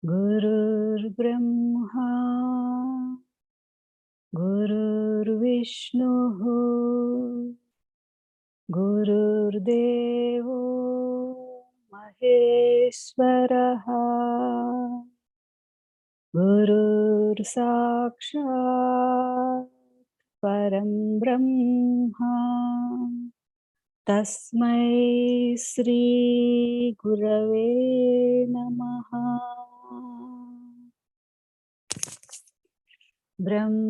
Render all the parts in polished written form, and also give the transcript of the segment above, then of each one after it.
गुरुर्ब्रह्मा गुरुर्विष्णुः गुरुर्देवो महेश्वरः गुरुर्साक्षात् परं ब्रह्मा तस्मै श्री गुरवे नमः। ब्रह्मानन्दं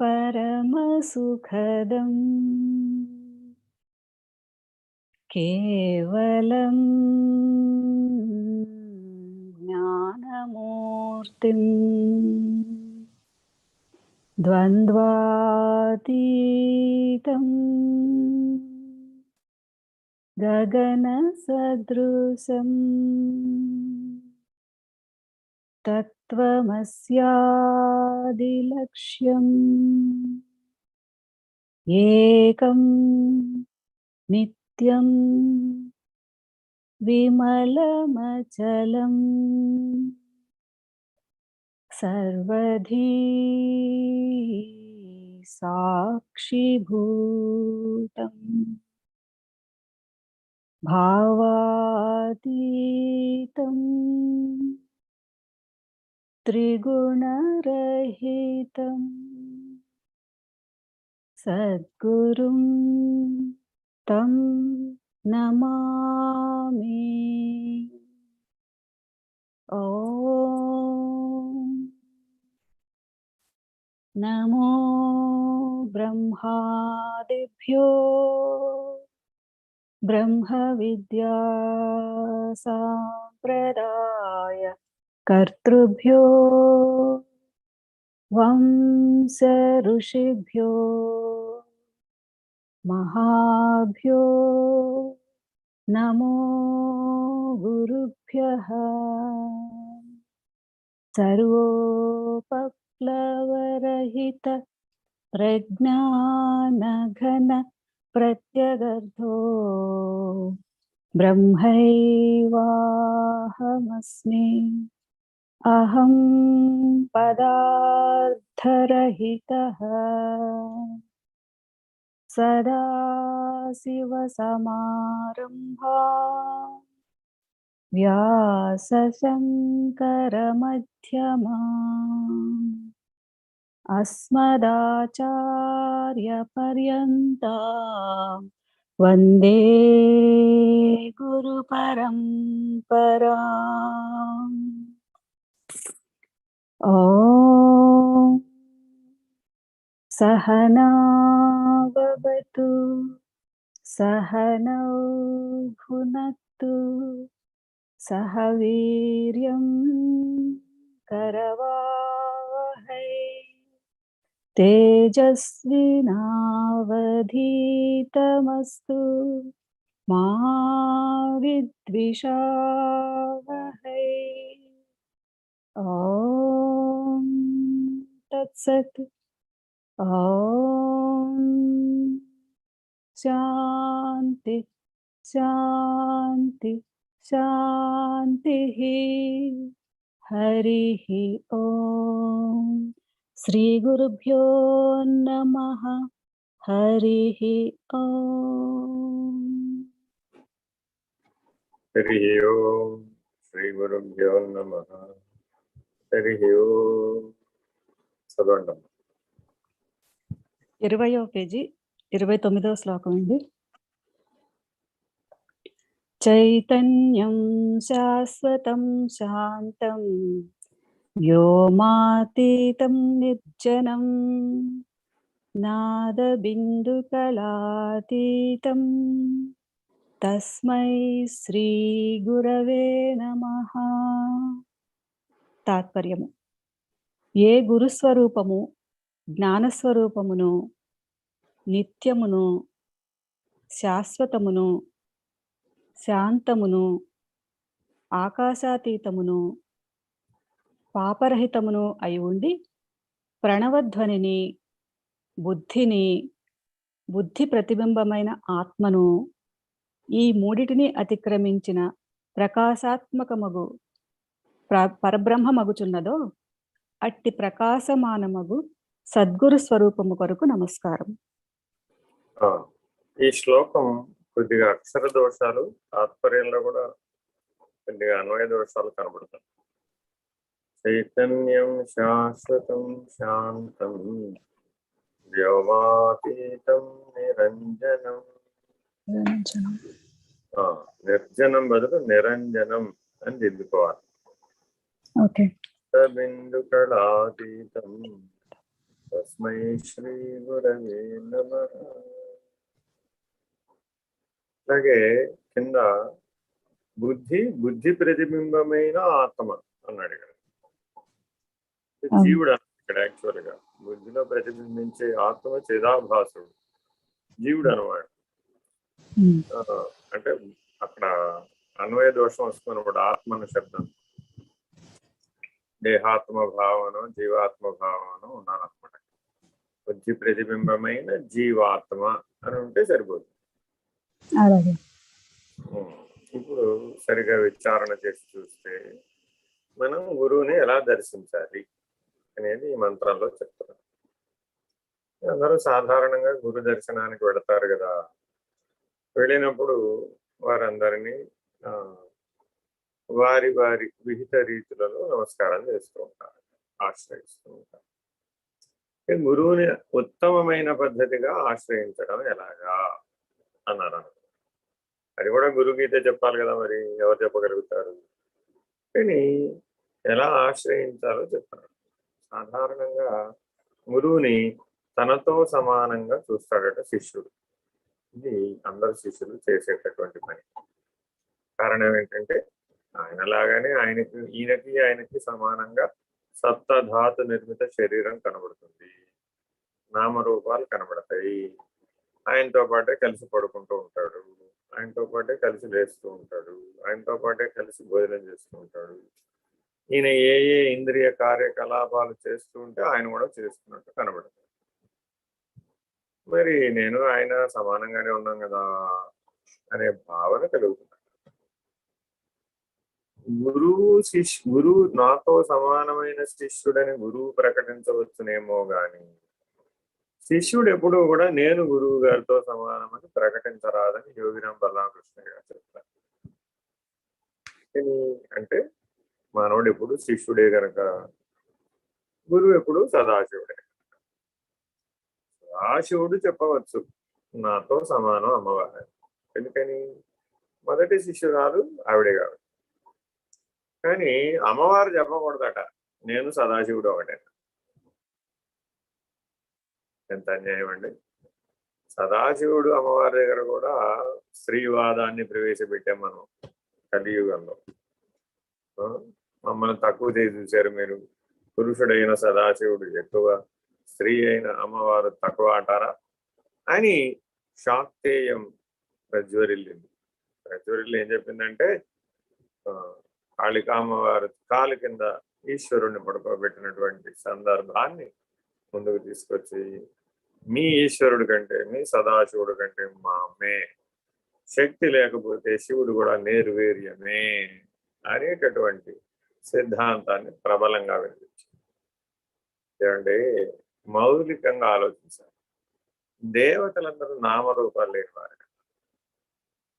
परमसुखदं केवलं ज्ञानमूर्तिं द्वन्द्वातीतं गगनसदृशं तत्त्वमस्यादिलक्ष्यम् एकं नित्यं विमलमचलं सर्वधी साक्षिभूतम् भावातीतं त्रिगुणरहितं सद्गुरुं तं नमामि। ॐ नमो ब्रह्मादिभ्यो ब्रह्मविद्या सम्प्रदाय कर्तृभ्यो वंश ऋषिभ्यो महाभ्यो नमो गुरुभ्यः। सर्वोपप्लवरहित प्रज्ञानघन प्रत्यगर्थो ब्रह्मैवाहमस्मि। अहं पदार्थरहितः सदाशिवसमारम्भा व्यासशङ्करमध्यमा अस्मदाचार्यपर्यन्ता वन्दे गुरुपरम्परा। ॐ सहना भवतु सहनौ भुनक्तु सह वीर्यं करवावहै तेजस्विनावधीतमस्तु मा विद्विषावहै। ॐ तत्सत्। ॐ शान्ति शान्ति शान्तिः। हरिः ॐ श्रीगुरुभ्यो नमः। हरिः ॐ। हरि ओम श्री गुरुभ्यो नमः। हरि ओम। చదవండి. 20వ పేజీ 29వ శ్లోకం అండి. చైతన్యం శాశ్వతం శాంతం వ్యోమాతీతం నిర్జనం నాదబిందుకలాతీతం తస్మై శ్రీ గురవే నమః. తాత్పర్యము: ఏ గురుస్వరూపము జ్ఞానస్వరూపమును, నిత్యమును, శాశ్వతమును, శాంతమును, ఆకాశాతీతమును, పాపరహితమును అయి ఉండి ప్రణవధ్వనిని, బుద్ధిని, బుద్ధి ప్రతిబింబమైన ఆత్మను, ఈ మూడిటిని అతిక్రమించిన ప్రకాశాత్మకమగు పరబ్రహ్మమగుచున్నదో అట్టి ప్రకాశమానమగు సద్గురు స్వరూపము కొరకు నమస్కారం. ఈ శ్లోకం కొద్దిగా అక్షర దోషాలు, తాత్పర్యంలో కూడా కొద్దిగా అన్వయ దోషాలు కనబడతాయి. చైతన్యం శాశ్వతం శాంతం వ్యోమాతీతం నిరంజనం. నిర్జనం బదులు నిరంజనం అని దిద్దుకోవాలి. బిందుకళాతీతం తస్మై శ్రీ గురవే నమః. అలాగే కింద బుద్ధి ప్రతిబింబమైన ఆత్మ అన్నాడు ఇక్కడ. జీవుడు ఇక్కడ యాక్చువల్ గా బుద్ధిలో ప్రతిబింబించే ఆత్మ చిదాభాసుడు, జీవుడు అన్నమాట. అంటే అక్కడ అన్వయ దోషం వస్తుంది అనమాట. ఆత్మను శబ్దం దేహాత్మ భావన జీవాత్మ భావన ఉన్నారనమాట. బుద్ధి ప్రతిబింబమైన జీవాత్మ అని ఉంటే సరిపోతుంది. ఇప్పుడు సరిగా విచారణ చేసి చూస్తే మనం గురువుని ఎలా దర్శించాలి అనేది ఈ మంత్రాల్లో చెప్తున్నారు. అందరూ సాధారణంగా గురు దర్శనానికి వెళతారు కదా. వెళ్ళినప్పుడు వారందరినీ వారి వారి విహిత రీతులలో నమస్కారం చేస్తూ ఉంటారు, ఆశ్రయిస్తూ ఉంటారు. గురువుని ఉత్తమమైన పద్ధతిగా ఆశ్రయించడం ఎలాగా అన్నారు. అది కూడా గురుగీత చెప్పాలి కదా, మరి ఎవరు చెప్పగలుగుతారు? కానీ ఎలా ఆశ్రయించాలో చెప్తారు. సాధారణంగా గురువుని తనతో సమానంగా చూస్తాడట శిష్యుడు. ఇది అందరు శిష్యులు చేసేటటువంటి పని. కారణం ఏంటంటే ఆయనలాగానే ఈయనకి సమానంగా సప్తధాతు నిర్మిత శరీరం కనబడుతుంది, నామరూపాలు కనబడతాయి. ఆయనతో పాటే కలిసి పడుకుంటూ ఉంటాడు, ఆయనతో పాటే కలిసి లేస్తూ ఉంటాడు, ఆయనతో పాటే కలిసి భోజనం చేస్తూ ఉంటాడు. ఈయన ఏ ఏ ఇంద్రియ కార్యకలాపాలు చేస్తూ ఉంటే ఆయన కూడా చేస్తున్నట్టు కనబడుతుంది. మరి నేను ఆయన సమానంగానే ఉన్నాం కదా అనే భావన కలుగుతుంది. గురువు నాతో సమానమైన శిష్యుడని గురువు ప్రకటించవచ్చునేమో గాని శిష్యుడు ఎప్పుడూ కూడా నేను గురువు గారితో సమానమని ప్రకటించరాదని యోగిరాం బలరామకృష్ణ గారు చెప్తారు. అంటే మానవుడు ఎప్పుడు శిష్యుడే గనక గురువు ఎప్పుడు సదాశివుడే. సదాశివుడు చెప్పవచ్చు నాతో సమానం అమ్మవారు. ఎందుకని? మొదటి శిష్యురాలు ఆవిడే కాబట్టి. కానీ అమ్మవారు చెప్పకూడదట నేను సదాశివుడు ఒకటే. ఎంత అన్యాయం అండి. సదాశివుడు అమ్మవారి దగ్గర కూడా స్త్రీవాదాన్ని ప్రవేశపెట్టాం మనం కలియుగంలో. మమ్మల్ని తక్కువ చేసి చూశారు మీరు. పురుషుడైన సదాశివుడు ఎక్కువ, స్త్రీ అయిన అమ్మవారు తక్కువ అంటారా అని శాక్తేయం ప్రజ్వరిల్లింది. ప్రజ్వరిల్లి ఏం చెప్పిందంటే కాళికామ్మవారు కాలు కింద ఈశ్వరుణ్ణి పడుకోబెట్టినటువంటి సందర్భాన్ని ముందుకు తీసుకొచ్చి మీ ఈశ్వరుడు కంటే, మీ సదాశివుడు కంటే మా అమ్మే, శక్తి లేకపోతే శివుడు కూడా నిర్వీర్యమే అనేటటువంటి సిద్ధాంతాన్ని ప్రబలంగా వినిపించింది. ఏమంటే మౌలికంగా ఆలోచించాలి. దేవతలందరూ నామరూపాలు లేని వారు.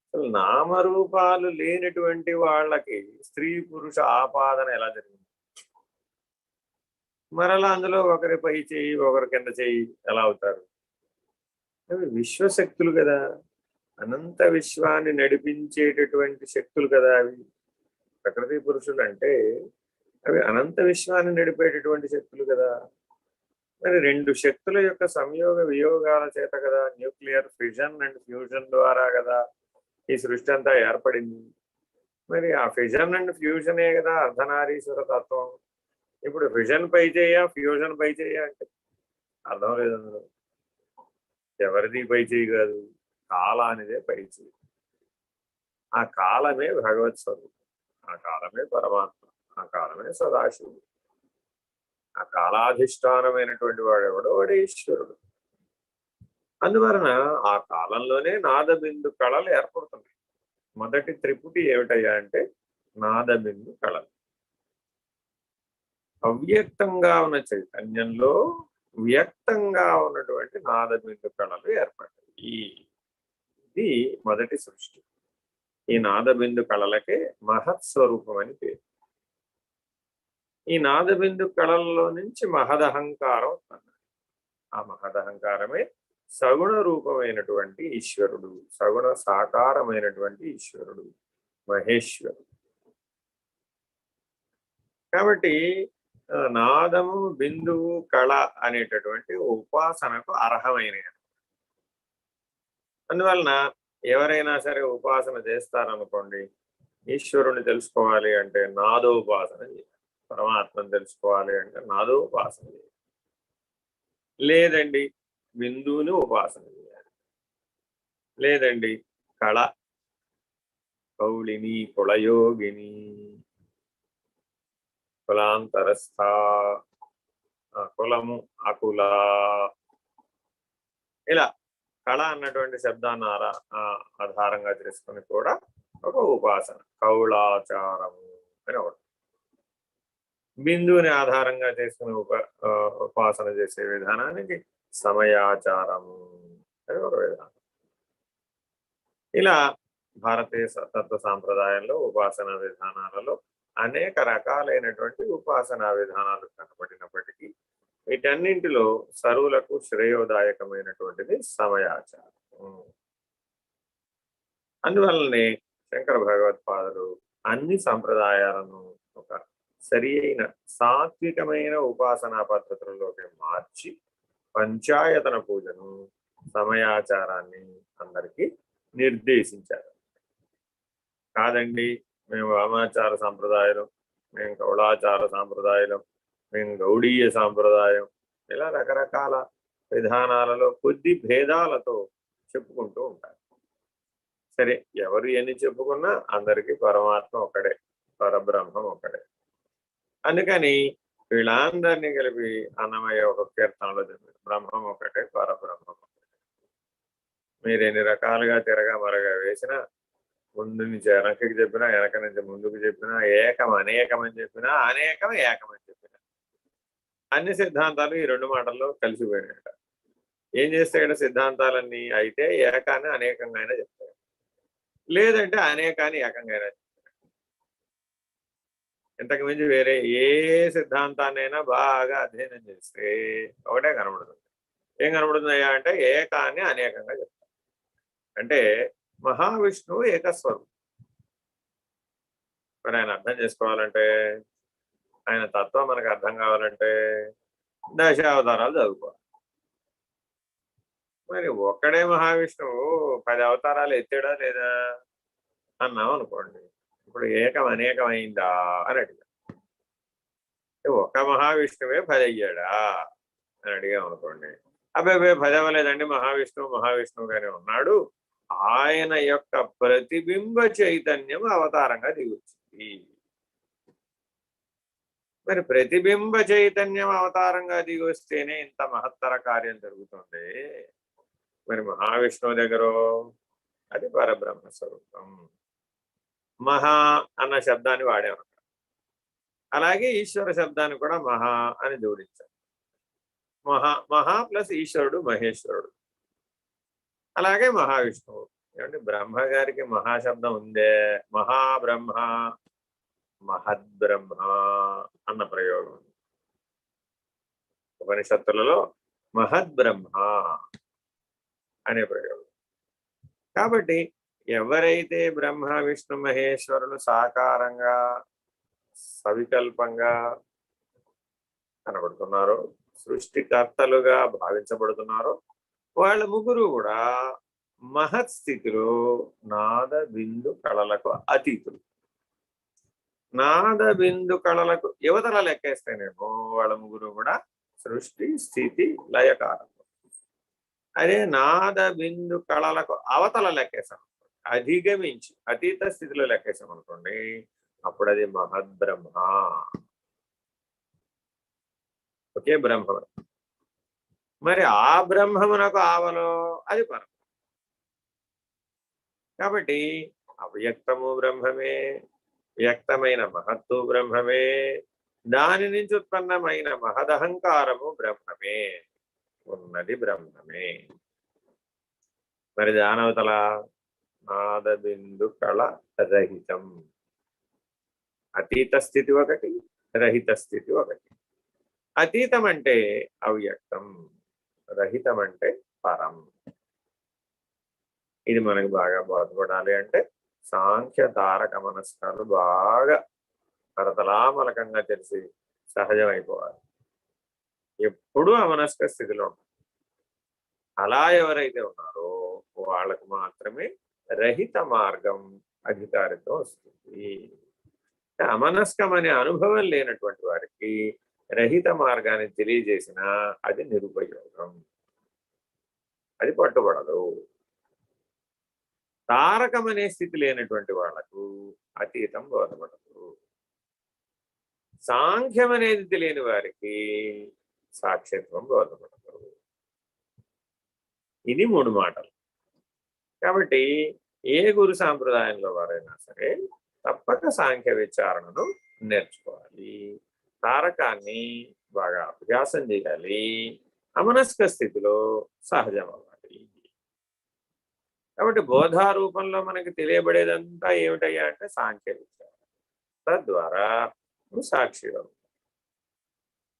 అసలు నామరూపాలు లేనటువంటి వాళ్ళకి స్త్రీ పురుష ఆపాదన ఎలా జరిగింది? మరలా అందులో ఒకరి పై చేయి ఒకరి కింద చేయి ఎలా అవుతారు? అవి విశ్వశక్తులు కదా, అనంత విశ్వాన్ని నడిపించేటటువంటి శక్తులు కదా అవి. ప్రకృతి పురుషులు అంటే అవి అనంత విశ్వాన్ని నడిపేటటువంటి శక్తులు కదా. మరి రెండు శక్తుల యొక్క సంయోగ వియోగాల చేత కదా, న్యూక్లియర్ ఫిజన్ అండ్ ఫ్యూజన్ ద్వారా కదా ఈ సృష్టి అంతా ఏర్పడింది. మరి ఆ ఫిజన్ అండ్ ఫ్యూజనే కదా అర్ధనారీశ్వర తత్వం. ఇప్పుడు ఫిజన్ పై చేయ ఫ్యూజన్ పై చేయ అంటే అర్థం లేదు. అందులో ఎవరిది పై చేయి కాదు, కాలానిదే పై చేయి. ఆ కాలమే భగవత్ స్వరూపం, ఆ కాలమే పరమాత్మ, ఆ కాలమే సదాశివుడు. ఆ కాలాధిష్టానమైనటువంటి వాడెవడో వాడే ఈశ్వరుడు. అందువలన ఆ కాలంలోనే నాదబిందు కళలు ఏర్పడుతున్నాయి. మొదటి త్రిపుటి ఏమిటయ్యా అంటే నాదబిందు కళలు. అవ్యక్తంగా ఉన్న చైతన్యంలో వ్యక్తంగా ఉన్నటువంటి నాదబిందు కళలు ఏర్పడ్డాయి. ఇది మొదటి సృష్టి. ఈ నాదబిందు కళలకే మహత్స్వరూపం అని పేరు. ఈ నాదబిందు కళల్లో నుంచి మహదహంకారం వస్తుంది. ఆ మహదహంకారమే సగుణ రూపమైనటువంటి ఈశ్వరుడు, సగుణ సాకారమైనటువంటి ఈశ్వరుడు, మహేశ్వరుడు. కాబట్టి నాదము, బిందువు, కళ అనేటటువంటి ఉపాసనకు అర్హమైనవి. అందువలన ఎవరైనా సరే ఉపాసన చేస్తారనుకోండి, ఈశ్వరుని తెలుసుకోవాలి అంటే నాదోపాసన చేయాలి, పరమాత్మను తెలుసుకోవాలి అంటే నాదోపాసన చేయాలి, లేదండి బిందువుని ఉపాసన చేయాలి, లేదండి కళ, కౌళిని, కుళయోగిని, కులాంతరస్థ, కులము, అకుల, ఇలా కళ అన్నటువంటి శబ్దాన్ని ఆధారంగా చేసుకుని కూడా ఒక ఉపాసన, కౌళాచారము అని ఒకటి. బిందువుని ఆధారంగా చేసుకుని ఉపాసన చేసే విధానానికి సమయాచారము అని ఒక విధానం. ఇలా భారతీయ తత్వ సాంప్రదాయంలో ఉపాసనా విధానాలలో అనేక రకాలైనటువంటి ఉపాసనా విధానాలు కనబడినప్పటికీ వీటన్నింటిలో సర్వులకు శ్రేయోదాయకమైనటువంటిది సమయాచారం. అందువల్లనే శంకర భగవత్పాదులు అన్ని సంప్రదాయాలను ఒక సరి అయిన సాత్వికమైన ఉపాసనా పద్ధతులలోకి మార్చి పంచాయతన పూజను, సమయాచారాన్ని అందరికీ నిర్దేశించారు. కాదండి మేము వామాచార సాంప్రదాయం, మేము కౌళాచార సాంప్రదాయం, మేము గౌడీయ సాంప్రదాయం, ఇలా రకరకాల విధానాలలో కొద్ది భేదాలతో చెప్పుకుంటూ ఉంటారు. సరే, ఎవరు ఎన్ని చెప్పుకున్నా అందరికీ పరమాత్మ ఒకడే, పరబ్రహ్మం ఒకడే. అందుకని వీళ్ళందరినీ కలిపి అన్నమయ్య ఒక కీర్తనలో చెప్పారు, బ్రహ్మం ఒకటే, పరబ్రహ్మం ఒకటే. మీరు ఎన్ని రకాలుగా తిరగా మరగా వేసినా, ముందు నుంచి వెనక్కి చెప్పినా, వెనక నుంచి ముందుకు చెప్పినా, ఏకం అనేకం అని చెప్పినా, అనేకం ఏకమని చెప్పినా, అన్ని సిద్ధాంతాలు ఈ రెండు మాటల్లో కలిసిపోయినాయట. ఏం చేస్తాయట సిద్ధాంతాలన్నీ? అయితే ఏకాన్ని అనేకంగా అయినా చెప్తాయి, లేదంటే అనేకాన్ని ఏకంగా అయినా చెప్తాయి. ఇంతకు మించి వేరే ఏ సిద్ధాంతాన్నైనా బాగా అధ్యయనం చేస్తే ఒకటే కనబడుతుంది. ఏం కనబడుతుందయ్యా అంటే ఏకాన్ని అనేకంగా చెప్తారు. అంటే మహావిష్ణువు ఏకస్వరూపం. మరి ఆయన అర్థం చేసుకోవాలంటే, ఆయన తత్వం మనకు అర్థం కావాలంటే దశావతారాలు చదువుకోవాలి. మరి ఒక్కడే మహావిష్ణువు 10 అవతారాలు ఎత్తాడా లేదా అన్నాం అనుకోండి, ఇప్పుడు ఏకం అనేకం అయిందా అని అడిగాం. ఒక్క మహావిష్ణువే 10 అయ్యాడా అని అడిగాం అనుకోండి, అబ్బాయి 10 అవ్వలేదండి, మహావిష్ణువుగానే ఉన్నాడు, ఆయన యొక్క ప్రతిబింబ చైతన్యం అవతారంగా దిగొచ్చింది. మరి ప్రతిబింబ చైతన్యం అవతారంగా దిగొస్తేనే ఇంత మహత్తర కార్యం జరుగుతుంది. మరి మహావిష్ణువు దగ్గర అది పరబ్రహ్మ స్వరూపం. మహా అన్న శబ్దాన్ని వాడాము. అలాగే ఈశ్వర శబ్దాన్ని కూడా మహా అని జోడించాం. మహా ప్లస్ ఈశ్వరుడు మహేశ్వరుడు. అలాగే మహావిష్ణువు. ఏమంటే బ్రహ్మ గారికి మహాశబ్దం ఉందే, మహాబ్రహ్మ, మహద్బ్రహ్మ అన్న ప్రయోగం ఉపనిషత్తులలో, మహద్బ్రహ్మ అనే ప్రయోగం. కాబట్టి ఎవరైతే బ్రహ్మ విష్ణు మహేశ్వరులు సాకారంగా సవికల్పంగా కనబడుతున్నారో, సృష్టికర్తలుగా భావించబడుతున్నారో, వాళ్ళ ముగ్గురు కూడా మహత్ స్థితిలో నాద బిందు కళలకు అతీతులు. నాద బిందు కళలకు యువతల లెక్కేస్తేనేమో వాళ్ళ ముగ్గురు కూడా సృష్టి స్థితి లయకారం. అదే నాద బిందు కళలకు అవతల లెక్కేసాం, అధిగమించి అతీత స్థితిలో లెక్కేసాం అనుకోండి, అప్పుడు అది మహద్బ్రహ్మ. ఒకే బ్రహ్మ. మరి ఆ బ్రహ్మమునకు ఆవలో అది పరం. కాబట్టి అవ్యక్తము బ్రహ్మమే, వ్యక్తమైన మహత్తు బ్రహ్మమే, దాని నుంచి ఉత్పన్నమైన మహదహంకారము బ్రహ్మమే, ఉన్నది బ్రహ్మమే. మరి దానవతల నాదబిందు కళ రహితం, అతీత స్థితి ఒకటి, రహిత స్థితి ఒకటి. అతీతం అంటే అవ్యక్తం, రహితం అంటే పరం. ఇది మనకు బాగా బోధపడాలి అంటే సాంఖ్య తారక మనస్కాలు బాగా కరతలామలకంగా తెలిసి సహజమైపోవాలి. ఎప్పుడూ అమనస్క స్థితిలో ఉంటారు. అలా ఎవరైతే ఉన్నారో వాళ్ళకు మాత్రమే రహిత మార్గం అధికారితో వస్తుంది. అమనస్కం అనే అనుభవం లేనటువంటి వారికి రహిత మార్గాన్ని తెలియజేసిన అది నిరుపయోగం, అది పట్టుబడదు. తారకం అనే స్థితి లేనటువంటి వాళ్లకు అతీతం బోధపడదు. సాంఖ్యం అనేది తెలియని వారికి సాక్షిత్వం బోధపడదు. ఇది 3 మాటలు. కాబట్టి ఏ గురు సాంప్రదాయంలో వారైనా సరే తప్పక సాంఖ్య విచారణను నేర్చుకోవాలి, తారకాన్ని బాగా అభ్యాసం చేయాలి, అమనస్క స్థితిలో సహజం అవ్వాలి. కాబట్టి బోధారూపంలో మనకి తెలియబడేదంతా ఏమిటయ్యా అంటే సాంఖ్య విచారణ. తద్వారా నువ్వు సాక్షిగా ఉంటావు.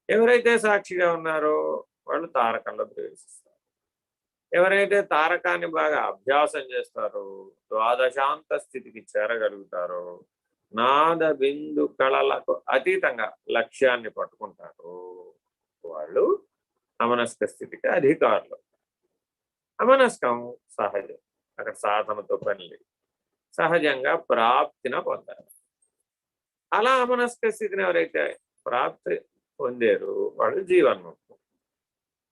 ఎవరైతే సాక్షిగా ఉన్నారో వాళ్ళు తారకంలో ప్రవేశిస్తారు. ఎవరైతే తారకాన్ని బాగా అభ్యాసం చేస్తారో, ద్వాదశాంత స్థితికి చేరగలుగుతారో, నాద బిందు కళలకు అతీతంగా లక్ష్యాన్ని పట్టుకుంటారో వాళ్ళు అమనస్క స్థితికి అధికారులు. అమనస్కం సహజం, అక్కడ సాధనతో పని లేదు, సహజంగా ప్రాప్తిన పొందాలి. అలా అమనస్క స్థితిని ఎవరైతే ప్రాప్తి పొందారు వాళ్ళు జీవన్ముక్తులు.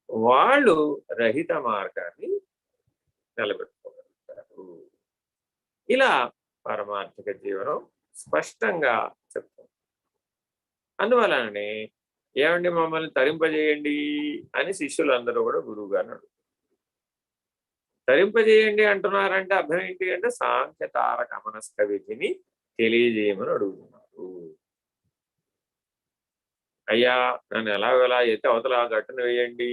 వాళ్ళు రహిత మార్గాన్ని నిలబెట్టుకోగలుగుతారు. ఇలా పారమార్థిక జీవనం స్పష్టంగా చెప్తాం. అందువలననే ఏమండి మమ్మల్ని తరింపజేయండి అని శిష్యులందరూ కూడా గురువు గారిని అడుగుతారు. తరింపజేయండి అంటున్నారంటే అర్థం ఏంటి అంటే సాంఖ్య తారక అమనస్క విధిని తెలియజేయమని అడుగుతున్నారు. అయ్యా నన్ను ఎలాగోలా అయితే అవతల గట్టును వేయండి,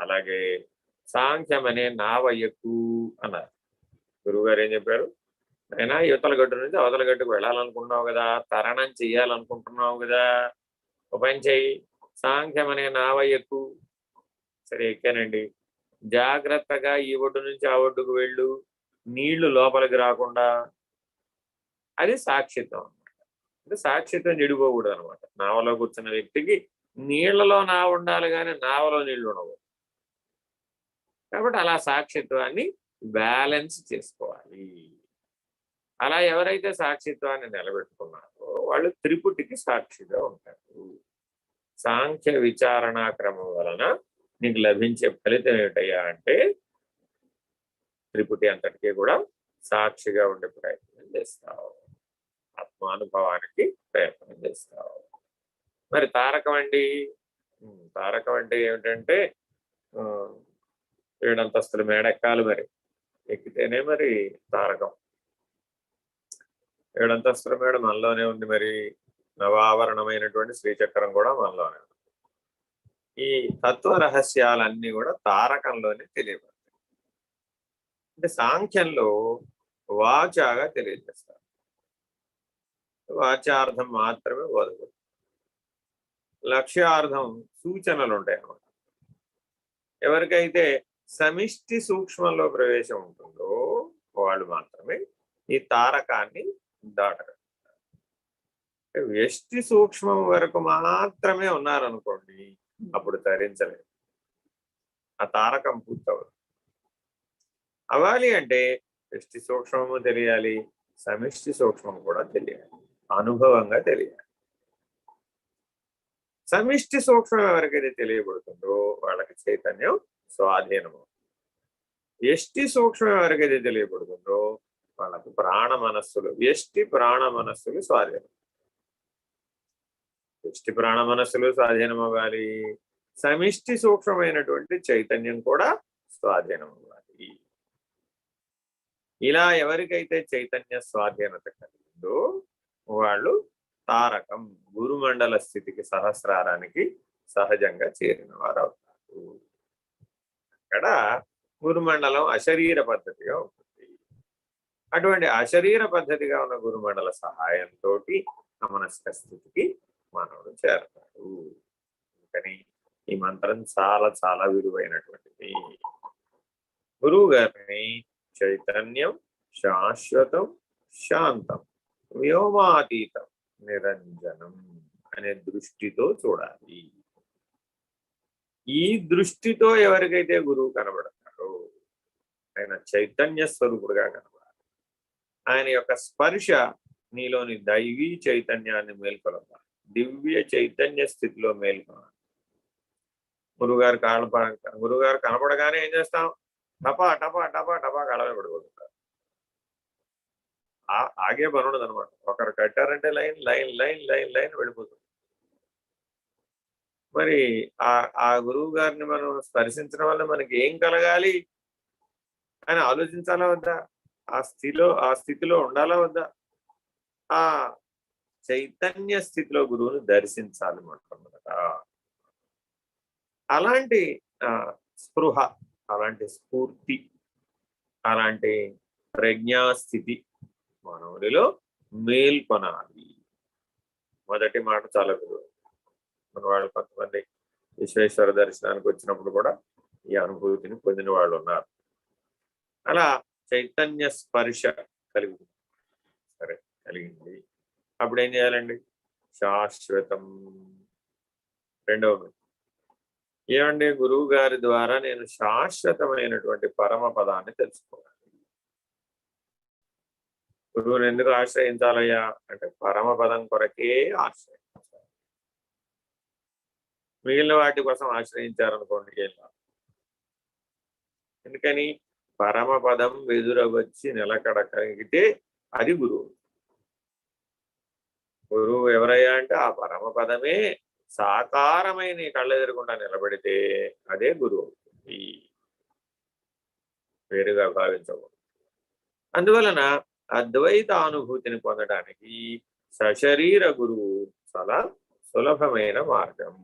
అలాగే సాంఖ్యం అనే నావ ఎక్కు అన్నారు. గురువుగారు ఏం చెప్పారు? అయినా యువతల గట్టు నుంచి అవతల గట్టుకు వెళ్ళాలనుకుంటున్నావు కదా, తరణం చెయ్యాలనుకుంటున్నావు కదా, ఒక పని చెయ్యి, సాంఖ్యం అనే నావ ఎక్కు. సరే ఎక్కానండి. జాగ్రత్తగా ఈ ఒడ్డు నుంచి ఆ ఒడ్డుకు వెళ్ళు, నీళ్లు లోపలికి రాకుండా. అది సాక్షిత్వం అనమాట. అంటే సాక్షిత్వం చెడిపోకూడదు అనమాట. నావలో కూర్చున్న వ్యక్తికి నీళ్లలో నావ ఉండాలి కానీ నావలో నీళ్లు ఉండవు. కాబట్టి అలా సాక్షిత్వాన్ని బ్యాలెన్స్ చేసుకోవాలి. అలా ఎవరైతే సాక్షిత్వాన్ని నిలబెట్టుకున్నారో వాళ్ళు త్రిపుటికి సాక్షిగా ఉంటారు. సాంఖ్య విచారణా క్రమం వలన నీకు లభించే ఫలితం ఏమిటయ్యా అంటే త్రిపుటి అంతటికీ కూడా సాక్షిగా ఉండే ప్రయత్నం చేస్తావు, ఆత్మానుభవానికి ప్రయత్నం చేస్తావు. మరి తారకం అండి, తారకం అంటే ఏమిటంటే 7 అంతస్తుల మేడ ఎక్కాలి, మరి ఎక్కితేనే మరి తారకం. 7 అంతస్తుల మేడ మనలోనే ఉంది, మరి నవావరణమైనటువంటి శ్రీచక్రం కూడా మనలోనే ఉంది. ఈ తత్వ రహస్యాలన్నీ కూడా తారకంలోనే తెలియబడతాయి. అంటే సాంఖ్యంలో వాచాగా తెలియజేస్తారు, వాచార్థం మాత్రమే బోధపడుతుంది. లక్ష్యార్థం సూచనలు ఉంటాయి అన్నమాట. ఎవరికైతే సమిష్టి సూక్ష్మంలో ప్రవేశం ఉంటుందో వాళ్ళు మాత్రమే ఈ తారకాన్ని దాటగలుగుతారు. వ్యష్టి సూక్ష్మం వరకు మాత్రమే ఉన్నారనుకోండి, అప్పుడు తరించలేదు, ఆ తారకం పూర్తవదు. అవ్వాలి అంటే వ్యష్టి సూక్ష్మము తెలియాలి, సమిష్టి సూక్ష్మం కూడా తెలియాలి, అనుభవంగా తెలియాలి. సమిష్టి సూక్ష్మం ఎవరికైతే తెలియబడుతుందో వాళ్ళకి చైతన్యం స్వాధీనము. వ్యష్టి సూక్ష్మం ఎవరికైతే తెలియబడుతుందో వాళ్ళకు ప్రాణ మనస్సులు, వ్యష్టి ప్రాణ మనస్సులు స్వాధీనం. వ్యష్టి ప్రాణ మనస్సులు స్వాధీనం అవ్వాలి, సమిష్టి సూక్ష్మమైనటువంటి చైతన్యం కూడా స్వాధీనం అవ్వాలి. ఇలా ఎవరికైతే చైతన్య స్వాధీనత కలిగిందో వాళ్ళు తారకం గురుమండల స్థితికి సహస్రారానికి సహజంగా చేరిన వారు అవుతారు. అక్కడ గురుమండలం అశరీర పద్ధతిగా ఉంటుంది. అటువంటి అశరీర పద్ధతిగా ఉన్న గురుమండల సహాయంతో అమనస్క స్థితికి మానవుడు చేరతాడు. కానీ ఈ మంత్రం చాలా చాలా విలువైనటువంటిది. గురువు గారిని చైతన్యం, శాశ్వతం, శాంతం, వ్యోమాతీతం, నిరంజనం అనే దృష్టితో చూడాలి. ఈ దృష్టితో ఎవరికైతే గురువు కనబడతారో ఆయన చైతన్య స్వరూపుడుగా కనబడాలి. ఆయన యొక్క స్పర్శ నీలోని దైవీ చైతన్యాన్ని మేల్కొలపాలి, దివ్య చైతన్య స్థితిలో మేల్కొనాలి. గురువుగారు కనపడగానే ఏం చేస్తాం? టపా టపా టపా టపా కళమే పడిపోతుంటారు. ఆగే పని ఉండదు అనమాట. ఒకరు కట్టారంటే line line line line line వెళ్ళిపోతుంది. మరి ఆ గురువు గారిని మనం స్పర్శించడం వల్ల మనకి ఏం కలగాలి అని ఆలోచించాలా వద్దా? ఆ స్థితిలో ఉండాలా వద్దా? ఆ చైతన్య స్థితిలో గురువుని దర్శించాలి మొట్టమొదట. అలాంటి స్పృహ, అలాంటి స్ఫూర్తి, అలాంటి ప్రజ్ఞాస్థితి మానవుడిలో మేల్కొనాలి. మొదటి మాట చాలా గురువు. మన వాళ్ళు కొంతమంది విశ్వేశ్వర దర్శనానికి వచ్చినప్పుడు కూడా ఈ అనుభూతిని పొందిన వాళ్ళు ఉన్నారు. అలా చైతన్య స్పర్శ కలిగింది. సరే, కలిగింది. అప్పుడు ఏం చేయాలండి? శాశ్వతం. రెండవది ఏమండి? గురువు గారి ద్వారా నేను శాశ్వతమైనటువంటి పరమ పదాన్ని తెలుసుకోవాలి. గురువుని ఎందుకు ఆశ్రయించాలయ్యా అంటే పరమ పదం కొరకే ఆశ్రయించాలి. మిగిలిన వాటి కోసం ఆశ్రయించారనుకోండి ఏం లాభం? ఎందుకని? పరమ పదం ఎదురవచ్చి నిలకడ కలిగితే అది గురువు. గురువు ఎవరయ్యా అంటే ఆ పరమ పదమే సాకారమై నీ కళ్ళ ఎదురకుండా నిలబడితే అదే గురువు. ఈ వేరుగా భావించకూడదు. అందువలన అద్వైత అనుభూతిని పొందడానికి సశరీర గురువు చాలా సులభమైన మార్గం.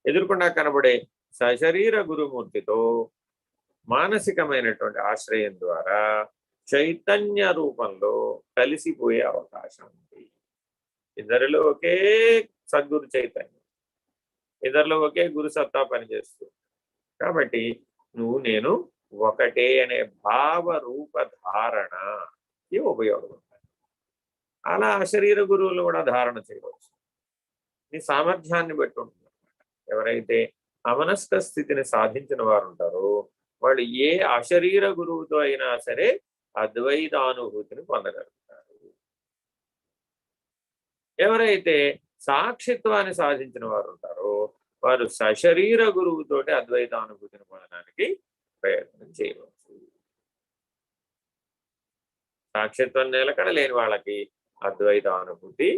ఎదుర్కొన్నా కనబడే సశరీర గురుమూర్తితో మానసికమైనటువంటి ఆశ్రయం ద్వారా చైతన్య రూపంలో కలిసిపోయే అవకాశం ఉంది. ఇద్దరిలో ఒకే సద్గురు చైతన్యం, ఇద్దరిలో ఒకే గురు సత్తా పనిచేస్తుంది. కాబట్టి నువ్వు నేను ఒకటే అనే భావ రూప ధారణకి ఉపయోగపడతాయి. అలా అశరీర గురువులు కూడా ధారణ చేయవచ్చు. నీ సామర్థ్యాన్ని బట్టి ఉంటుంది. ఎవరైతే అమనస్క స్థితిని సాధించిన వారు ఉంటారో వాళ్ళు ఏ అశరీర గురువుతో అయినా సరే అద్వైతానుభూతిని పొందగలుగుతారు. ఎవరైతే సాక్షిత్వాన్ని సాధించిన వారు ఉంటారో వారు సశరీర గురువుతోటి అద్వైతానుభూతిని పొందడానికి ప్రయత్నం చేయవచ్చు. సాక్షిత్వం నిలకడ లేని వాళ్ళకి అద్వైతానుభూతి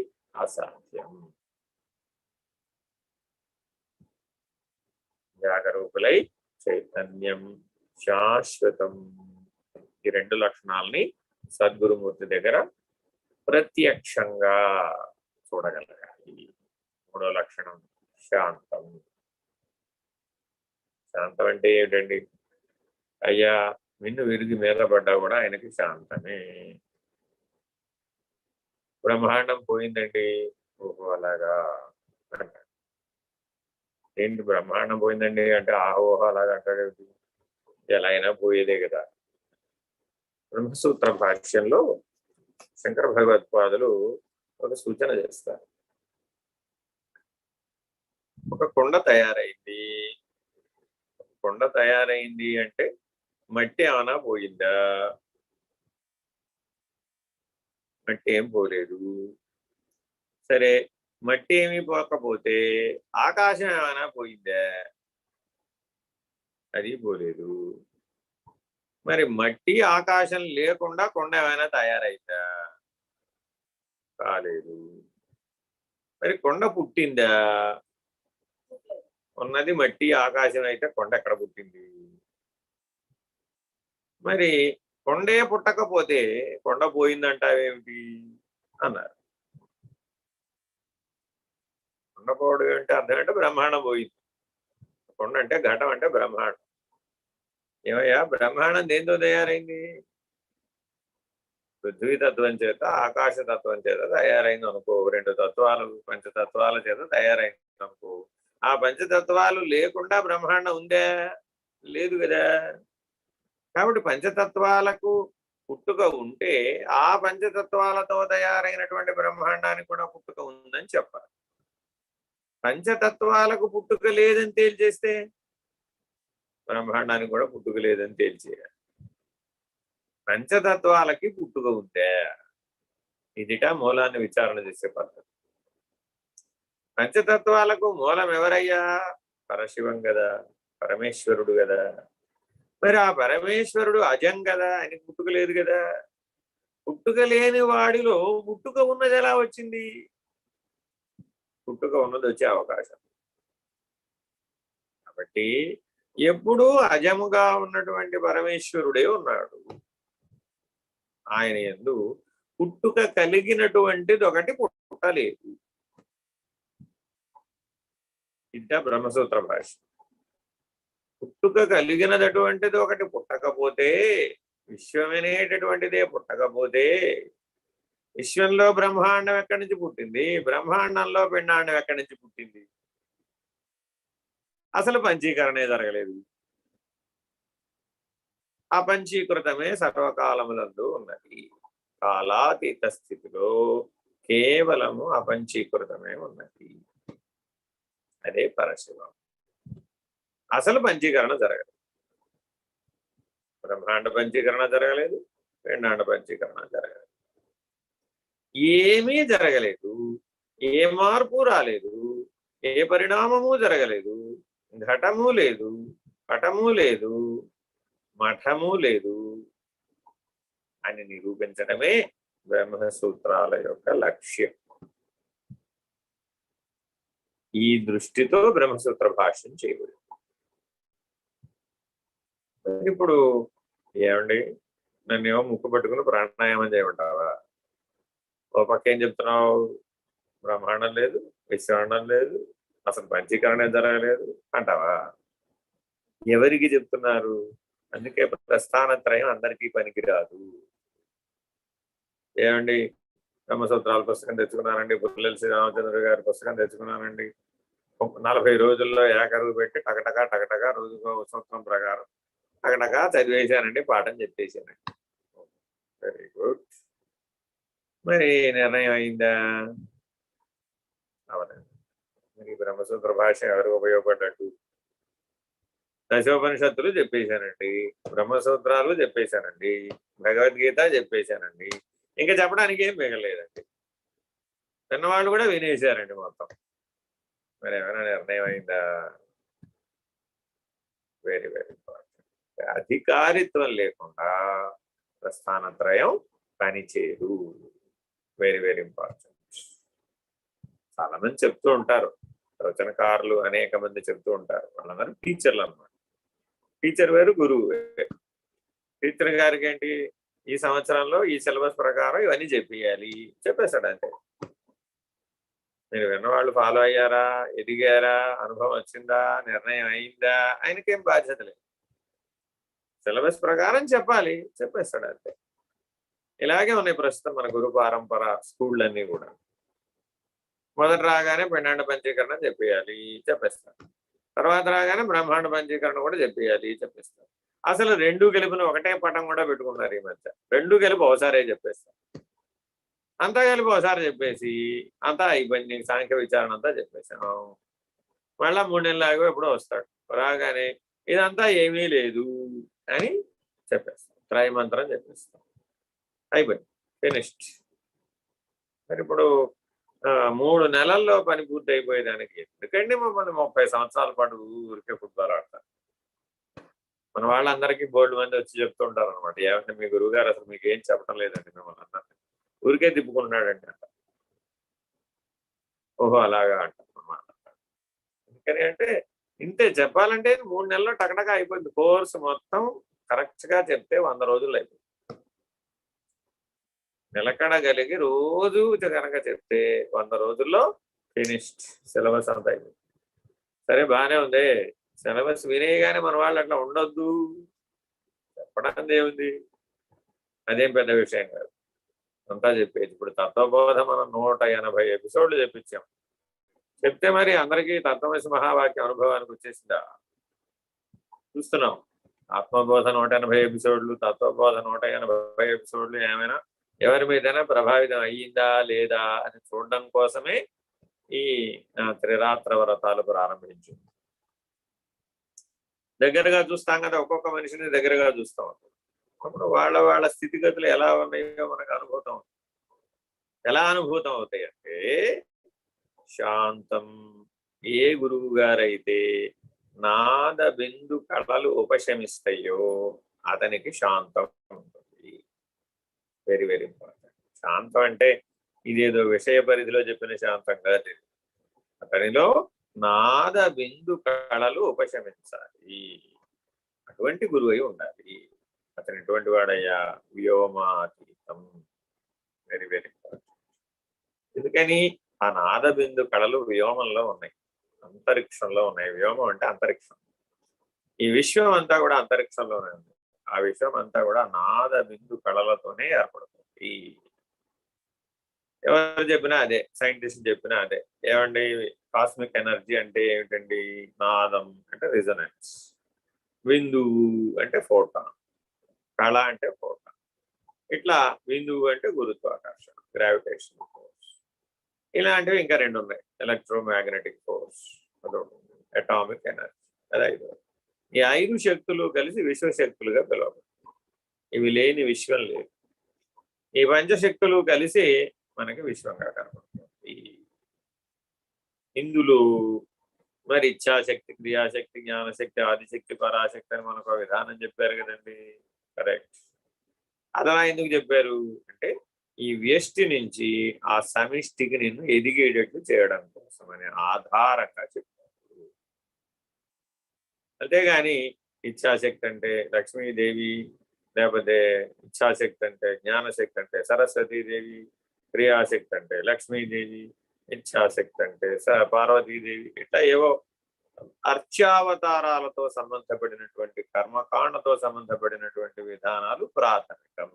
అసాధ్యం. జాగరూకులై చైతన్యం, శాశ్వతం ఈ రెండు లక్షణాలని సద్గురుమూర్తి దగ్గర ప్రత్యక్షంగా చూడగలగాలి. మూడో లక్షణం శాంతం. శాంతం అంటే ఏమిటండి? అయ్యా మిన్ను విరిగి మీద పడ్డా కూడా ఆయనకి శాంతమే. బ్రహ్మాండం పోయిందండి, ఓహో అలాగా అంటాడు. ఏంటి బ్రహ్మాండం పోయిందండి అంటే ఓహో అలాగా అంటాడేమిటి? ఎలా అయినా పోయేదే కదా. బ్రహ్మసూత్ర భాష్యంలో శంకర భగవత్పాదులు ఒక సూచన చేస్తారు. ఒక కొండ తయారైంది అంటే మట్టి ఏమైనా పోయిందా? మట్టి ఏం పోలేదు. సరే, మట్టి ఏమీ పోకపోతే ఆకాశం ఏమైనా పోయిందా? అది పోలేదు. మరి మట్టి ఆకాశం లేకుండా కొండ ఏమైనా తయారైందా? కాలేదు. మరి కొండ పుట్టిందా? ఉన్నది మట్టి ఆకాశం అయితే కొండ ఎక్కడ పుట్టింది? మరి కొండే పుట్టకపోతే కొండ పోయిందంటావేమిటి అన్నారు. కొండ పోవడం అంటే అర్థం అంటే బ్రహ్మాండం పోయింది. కొండ అంటే ఘటం అంటే బ్రహ్మాండం. ఏమయ్యా బ్రహ్మాండం దేంతో తయారైంది? పృథ్వీ తత్వం చేత ఆకాశతత్వం చేత తయారైంది అనుకో. 2 తత్వాలు పంచతత్వాల చేత తయారైంది అనుకో. ఆ పంచతత్వాలు లేకుండా బ్రహ్మాండం ఉందా? లేదు కదా. కాబట్టి పంచతత్వాలకు పుట్టుక ఉంటే ఆ పంచతత్వాలతో తయారైనటువంటి బ్రహ్మాండానికి కూడా పుట్టుక ఉందని చెప్పాలి. పంచతత్వాలకు పుట్టుక లేదని తేల్చేస్తే బ్రహ్మాండానికి కూడా పుట్టుక లేదని తేల్చేయాలి. పంచతత్వాలకి పుట్టుక ఉంటే ఇదిట మూలాన్ని విచారణ చేసే పద్ధతి. పంచతత్వాలకు మూలం ఎవరయ్యా? పరశివం కదా, పరమేశ్వరుడు కదా. మరి ఆ పరమేశ్వరుడు అజం కదా, ఆయనకి పుట్టుక లేదు కదా. పుట్టుక లేని వాడిలో పుట్టుక ఉన్నది ఎలా వచ్చింది? పుట్టుక ఉన్నది వచ్చే అవకాశం. కాబట్టి ఎప్పుడూ అజముగా ఉన్నటువంటి పరమేశ్వరుడే ఉన్నాడు. ఆయన యందు పుట్టుక కలిగినటువంటిది ఒకటి పుట్టలేదు. ఇంత బ్రహ్మసూత్ర భాష. పుట్టుక కలిగినటువంటిది ఒకటి పుట్టకపోతే, విశ్వమనేటటువంటిదే పుట్టకపోతే, విశ్వంలో బ్రహ్మాండం ఎక్కడి నుంచి పుట్టింది? బ్రహ్మాండంలో పిండాండం ఎక్కడి నుంచి పుట్టింది? అసలు పంచీకరణే జరగలేదు. అపంచీకృతమే సర్వకాలములందు ఉన్నది. కాలాతీత స్థితిలో కేవలము అపంచీకృతమే ఉన్నది. అదే పరశివం. అసలు పంచీకరణ జరగలేదు. బ్రహ్మాండ పంచీకరణ జరగలేదు, పిండాండ పంచీకరణ జరగలేదు. ఏమీ జరగలేదు. ఏ మార్పు రాలేదు, ఏ పరిణామము జరగలేదు. ఘటము లేదు, పటము లేదు, మఠము లేదు అని నిరూపించడమే బ్రహ్మసూత్రాల యొక్క లక్ష్యం. ఈ దృష్టితో బ్రహ్మసూత్ర భాష్యం చేయబడింది. ఇప్పుడు ఏమండి, నన్నేమో ముక్కు పట్టుకుని ప్రాణాయామం చేయమంటావా? ఓ పక్క ఏం చెప్తున్నావు? బ్రహ్మాండం లేదు, విశ్వాండం లేదు, అసలు పంచీకరణ జరగలేదు అంటావా? ఎవరికి చెప్తున్నారు? అందుకే ప్రస్థానత్రయం అందరికీ పనికిరాదు. ఏమండి, బ్రహ్మసూత్రాల పుస్తకం తెచ్చుకున్నానండి, పుల్లెల శ్రీరామచంద్ర గారి పుస్తకం తెచ్చుకున్నానండి, 40 రోజుల్లో ఏకరువు పెట్టి టకటకా రోజుకో సూత్రం ప్రకారం టకటకా చదివేశానండి, పాఠం చెప్పేశానండి. Very good. మరి నిర్ణయం అయిందా? అవనండి. మరి బ్రహ్మసూత్ర భాష ఎవరికి ఉపయోగపడ్డట్టు? దశోపనిషత్తులు చెప్పేశానండి, బ్రహ్మసూత్రాలు చెప్పేశానండి, భగవద్గీత చెప్పేశానండి, ఇంకా చెప్పడానికి ఏం మిగలేదండి. విన్నవాళ్ళు కూడా వినేశారండి మొత్తం. మరి ఏమైనా నిర్ణయం అయిందా? Very very important. అధికారిత్వం లేకుండా ప్రస్థానత్రయం పనిచేయదు. Very very important. చాలా మంది చెప్తూ ఉంటారు, రచనకారులు అనేక మంది చెప్తూ ఉంటారు. వాళ్ళందరూ టీచర్లు అన్నమాట. టీచర్ వేరు, గురువు వేరు. టీచర్ గారికి ఏంటి, ఈ సంవత్సరంలో ఈ సిలబస్ ప్రకారం ఇవన్నీ చెప్పేయాలి, చెప్పేశాడు అంతే. మీరు విన్నవాళ్ళు ఫాలో అయ్యారా, ఎదిగారా, అనుభవం వచ్చిందా, నిర్ణయం అయిందా, ఆయనకేం బాధ్యత లేదు. సిలబస్ ప్రకారం చెప్పాలి, చెప్పేస్తాడు అంతే. ఇలాగే ఉన్నాయి ప్రస్తుతం మన గురు పరంపర స్కూళ్ళన్నీ కూడా. మొదట రాగానే పిండాండ పంచీకరణ చెప్పేయాలి, చెప్పేస్తారు. తర్వాత రాగానే బ్రహ్మాండ పంచీకరణ కూడా చెప్పేయాలి, చెప్పేస్తారు. అసలు రెండు కలిపిన ఒకటే పటం కూడా పెట్టుకున్నారు ఈ మధ్య. రెండు కలిపి ఒకసారే చెప్పేస్తారు. అంతా కలిపి ఒకసారి చెప్పేసి అంతా అయిపోయింది, సాంఖ్య విచారణ అంతా చెప్పేసాం. మళ్ళా 3 నెలలు ఆగో ఎప్పుడో వస్తాడు. రాగానే ఇదంతా ఏమీ లేదు అని చెప్పేస్తాం, త్రైమంత్రం చెప్పేస్తాం, అయిపోయింది, ఫినిష్డ్. మరి ఇప్పుడు 3 నెలల్లో పని పూర్తి అయిపోయేదానికి ఎందుకండి మమ్మల్ని 30 సంవత్సరాల పాటు ఊరికే ఫుట్బాల్ ఆడతారు. మన వాళ్ళందరికీ బోల్డ్ మంది వచ్చి చెప్తూ ఉంటారు అనమాట, ఏమంటే మీ గురువు గారు అసలు మీకు ఏం చెప్పడం లేదండి, మిమ్మల్ని అందరినీ ఊరికే తిప్పుకుంటున్నాడండి అంట. ఓహో అలాగా అంటారు అన్నమాట. ఎందుకని అంటే ఇంతే, చెప్పాలంటే 3 నెలల్లో టకటగా అయిపోయింది. కోర్సు మొత్తం కరెక్ట్ గా చెప్తే 100 రోజుల్లో అయిపోయింది. నిలకడగలిగి రోజు కనుక చెప్తే 100 రోజుల్లో ఫినిష్డ్ సిలబస్ అంతా అయిపోయింది. సరే బాగానే ఉంది, సిలబస్ వినేయగానే మన వాళ్ళు అట్లా ఉండొద్దు చెప్పడానికి ఏముంది, అదేం పెద్ద విషయం కాదు, అంతా చెప్పేది. ఇప్పుడు తత్వబోధ మనం 180 ఎపిసోడ్లు చెప్పించాం. చెప్తే మరి అందరికీ తత్వమసి మహావాక్య అనుభవానికి వచ్చేసిందా? చూస్తున్నాం. ఆత్మబోధ 180 ఎపిసోడ్లు, తత్వబోధ 180 ఎపిసోడ్లు ఏమైనా ఎవరి మీదైనా ప్రభావితం అయ్యిందా లేదా అని చూడడం కోసమే ఈ త్రిరాత్ర వ్రతాలు ప్రారంభించింది. దగ్గరగా చూస్తాం కదా, ఒక్కొక్క మనిషిని దగ్గరగా చూస్తాం. అప్పుడు వాళ్ళ వాళ్ళ స్థితిగతులు ఎలా ఉన్నాయో మనకు అనుభూతం. ఎలా అనుభూతం అవుతాయి అంటే, శాంతం, ఏ గురువు గారైతే నాద బిందు కళలు ఉపశమిస్తాయో అతనికి శాంతం ఉంటుంది. Very very important. శాంతం అంటే ఇదేదో విషయ పరిధిలో చెప్పిన శాంతం కాదు. అతనిలో నాద బిందు కళలు ఉపశమించాలి. అటువంటి గురువు అయి ఉండాలి. అతను ఎటువంటి వాడయ్యా? వ్యోమాతీతం. Very very important. ఎందుకని? ఆ నాద బిందు కళలు వ్యోమంలో ఉన్నాయి, అంతరిక్షంలో ఉన్నాయి. వ్యోమం అంటే అంతరిక్షం. ఈ విశ్వం అంతా కూడా అంతరిక్షంలోనే ఉంది. ఆ విశ్వం అంతా కూడా నాద బిందు కళలతోనే ఏర్పడుతుంది. ఎవరు చెప్పినా అదే, సైంటిస్ట్ చెప్పినా అదే. ఏమండి కాస్మిక్ ఎనర్జీ అంటే ఏమిటండి? నాదం అంటే రిజనెన్స్, బిందువు అంటే ఫోటాన్, కళ అంటే ఫోటాన్. ఇట్లా బిందువు అంటే గురుత్వాకర్షణ, గ్రావిటేషన్ ఫోర్స్. ఇలాంటివి ఇంకా 2 ఉన్నాయి. Electromagnetic force, atomic energy. అది 5. ఈ 5 శక్తులు కలిసి విశ్వశక్తులుగా పిలువబడతాయి. ఇవి లేని విశ్వం లేదు. ఈ పంచశక్తులు కలిసి మనకి విశ్వంగా కనబడుతుంది. ఇందులో మరి ఇచ్ఛాశక్తి, క్రియాశక్తి, జ్ఞానశక్తి, ఆదిశక్తి, పరాశక్తి అని మనకు విధానం చెప్పారు కదండి. కరెక్ట్. అదలా ఎందుకు చెప్పారు అంటే, ఈ వ్యష్టి నుంచి ఆ సమిష్టికి నిన్ను ఎదిగేటట్లు చేయడం కోసం అని ఆధారంగా చెప్పారు. అంతేగాని ఇచ్ఛాశక్తి అంటే లక్ష్మీదేవి, లేకపోతే ఇచ్ఛాశక్తి అంటే జ్ఞానశక్తి అంటే సరస్వతీదేవి, క్రియాశక్తి అంటే లక్ష్మీదేవి, ఇచ్ఛాశక్తి అంటే పార్వతీదేవి, ఇట్లా ఏవో అర్చావతారాలతో సంబంధపడినటువంటి కర్మకాండతో సంబంధపడినటువంటి విధానాలు ప్రాథమికం.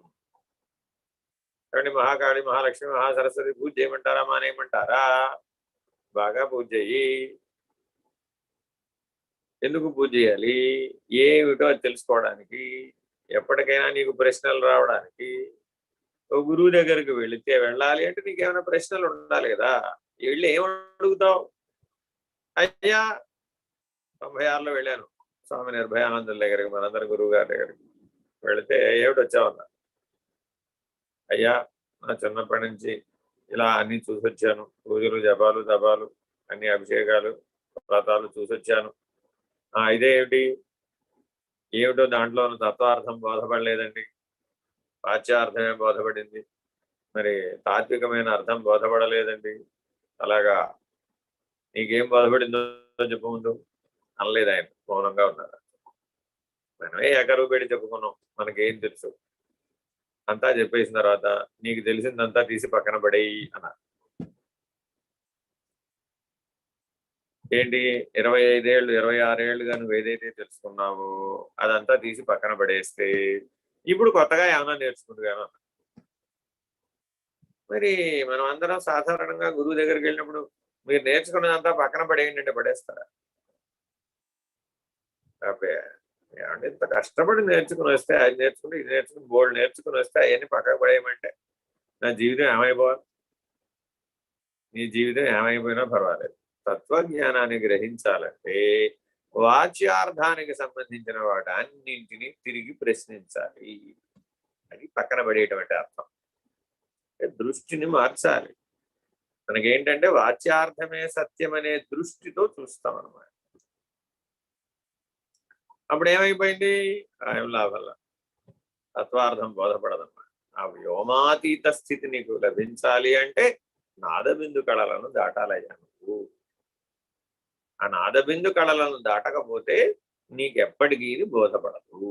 కాబట్టి మహాకాళి, మహాలక్ష్మి, మహాసరస్వతి పూజ చేయమంటారా, మానేయమంటారా? బాగా పూజ చెయ్యి. ఎందుకు పూజ చేయాలి? ఏమిటో అది తెలుసుకోవడానికి, ఎప్పటికైనా నీకు ప్రశ్నలు రావడానికి. ఓ గురువు దగ్గరికి వెళ్ళాలి అంటే నీకేమైనా ప్రశ్నలు ఉండాలి కదా. వెళ్ళి ఏమడుగుతావు? అయ్యా 96లో వెళ్ళాను స్వామి నిర్భయానందుల దగ్గరికి, మనందరి గురువు గారి దగ్గరికి వెళితే ఏమిటి వచ్చావన్నా? అయ్యా నా చిన్నప్పటి నుంచి ఇలా అన్ని చూసొచ్చాను, పూజలు, జపాలు, తపాలు, అన్ని అభిషేకాలు, వ్రతాలు చూసొచ్చాను. ఇదేమిటి? ఏమిటో దాంట్లో తత్వార్థం బోధపడలేదండి, వాచ్యార్థమే బోధపడింది, మరి తాత్వికమైన అర్థం బోధపడలేదండి. అలాగా నీకేం బోధపడిందో చెప్పు ముందు అనలేదు ఆయన. మౌనంగా ఉన్నారు. మనమే ఏకరువు పెట్టి చెప్పుకున్నాం, మనకేం తెలుసు. అంతా చెప్పేసిన తర్వాత నీకు తెలిసిందంతా తీసి పక్కన పడేయి అన్నారు. ఏంటి 25 ఏళ్ళు 26 ఏళ్ళుగా నువ్వు ఏదైతే తెలుసుకున్నావో అదంతా తీసి పక్కన పడేస్తే ఇప్పుడు కొత్తగా ఏమైనా నేర్చుకుంటున్నాను. మరి మనం అందరం సాధారణంగా గురువు దగ్గరికి వెళ్ళినప్పుడు మీరు నేర్చుకున్నదంతా పక్కన పడేయండి అంటే పడేస్తారా? ఏమంటే ఇంత కష్టపడి నేర్చుకుని వస్తే అది నేర్చుకుని ఇది నేర్చుకుని బోల్డ్ నేర్చుకుని వస్తే అవన్నీ పక్కకు పడేయమంటే నా జీవితం ఏమైపోవాలి? నీ జీవితం ఏమైపోయినా పర్వాలేదు. తత్వజ్ఞానాన్ని గ్రహించాలంటే వాచ్యార్థానికి సంబంధించిన వాటి అన్నింటినీ తిరిగి ప్రశ్నించాలి. అది పక్కన పడేటువంటి అర్థం. దృష్టిని మార్చాలి. మనకేంటంటే వాచ్యార్థమే సత్యం అనే దృష్టితో చూస్తాం అన్నమాట. అప్పుడు ఏమైపోయింది? ఏం లాభంలా, తత్వార్థం బోధపడదన్నమాట. ఆ వ్యోమాతీత స్థితి నీకు లభించాలి అంటే నాదబిందు కళలను దాటాలయ్యా నువ్వు. ఆ నాదబిందు కళలను దాటకపోతే నీకెప్పటికీ ఇది బోధపడదు.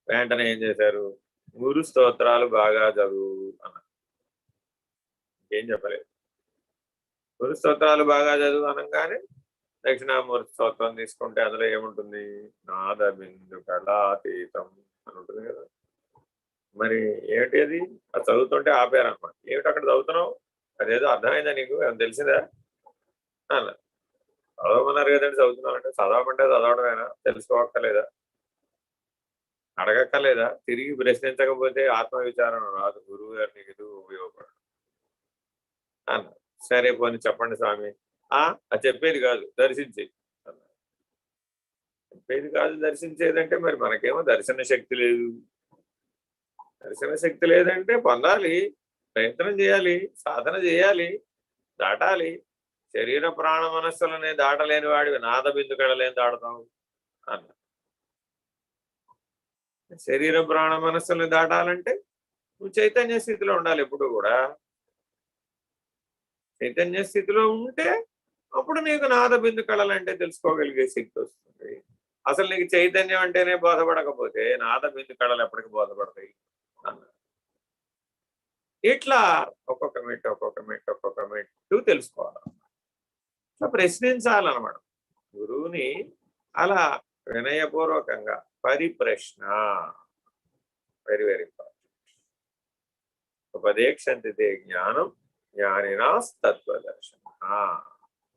వెంటనే ఏం చేశారు? గురు స్తోత్రాలు బాగా చదువు అన్న. ఏం చెప్పలేదు. గురు స్తోత్రాలు బాగా చదువు అనగానే దక్షిణామూర్తి స్తోత్రం తీసుకుంటే అందులో ఏముంటుంది? నాద బిందు కళాతీతం అని ఉంటుంది కదా. మరి ఏమిటి అది? అది చదువుతుంటే ఆపారనమాట. ఏమిటి అక్కడ చదువుతున్నావు? అదేదో అర్థమైందా నీకు? ఏమైనా తెలిసిందా అన్న. చదవమన్నారు కదండి, చదువుతున్నానంటే చదవమంటే చదవడమేనా? తెలుసుకోక్కర్లేదా? అడగక్కర్లేదా? తిరిగి ప్రశ్నించకపోతే ఆత్మవిచారణ రాదు, గురువు గారు నీకు ఎదుగు ఉపయోగపడదు అన్న. సరే పోనీ చెప్పండి స్వామి. అది చెప్పేది కాదు, దర్శించే అన్న. చెప్పేది కాదు దర్శించేదంటే మరి మనకేమో దర్శన శక్తి లేదు. దర్శన శక్తి లేదంటే పొందాలి, ప్రయత్నం చేయాలి, సాధన చేయాలి, దాటాలి. శరీర ప్రాణ మనస్సులనే దాటలేని వాడివి నాద బిందు కడలేని దాడతావు అన్న. శరీర ప్రాణ మనస్సుల్ని దాటాలంటే నువ్వు చైతన్య స్థితిలో ఉండాలి. ఎప్పుడు కూడా చైతన్య స్థితిలో ఉంటే అప్పుడు నీకు నాద బిందు కళలంటే తెలుసుకోగలిగే శక్తి వస్తుంది. అసలు నీకు చైతన్యం అంటేనే బోధపడకపోతే నాద బిందు కళలు ఎప్పటికి బోధపడతాయి అన్న. ఇట్లా ఒక్కొక్క మెట్టు తెలుసుకోవాలి, ఇట్లా ప్రశ్నించాలన్నమాట. గురువుని అలా వినయపూర్వకంగా పరిప్రశ్న, వెరీ వెరీ ఇంపార్టెంట్. ఉపదేక్షంతే జ్ఞానం జ్ఞానినా తత్వదర్శన.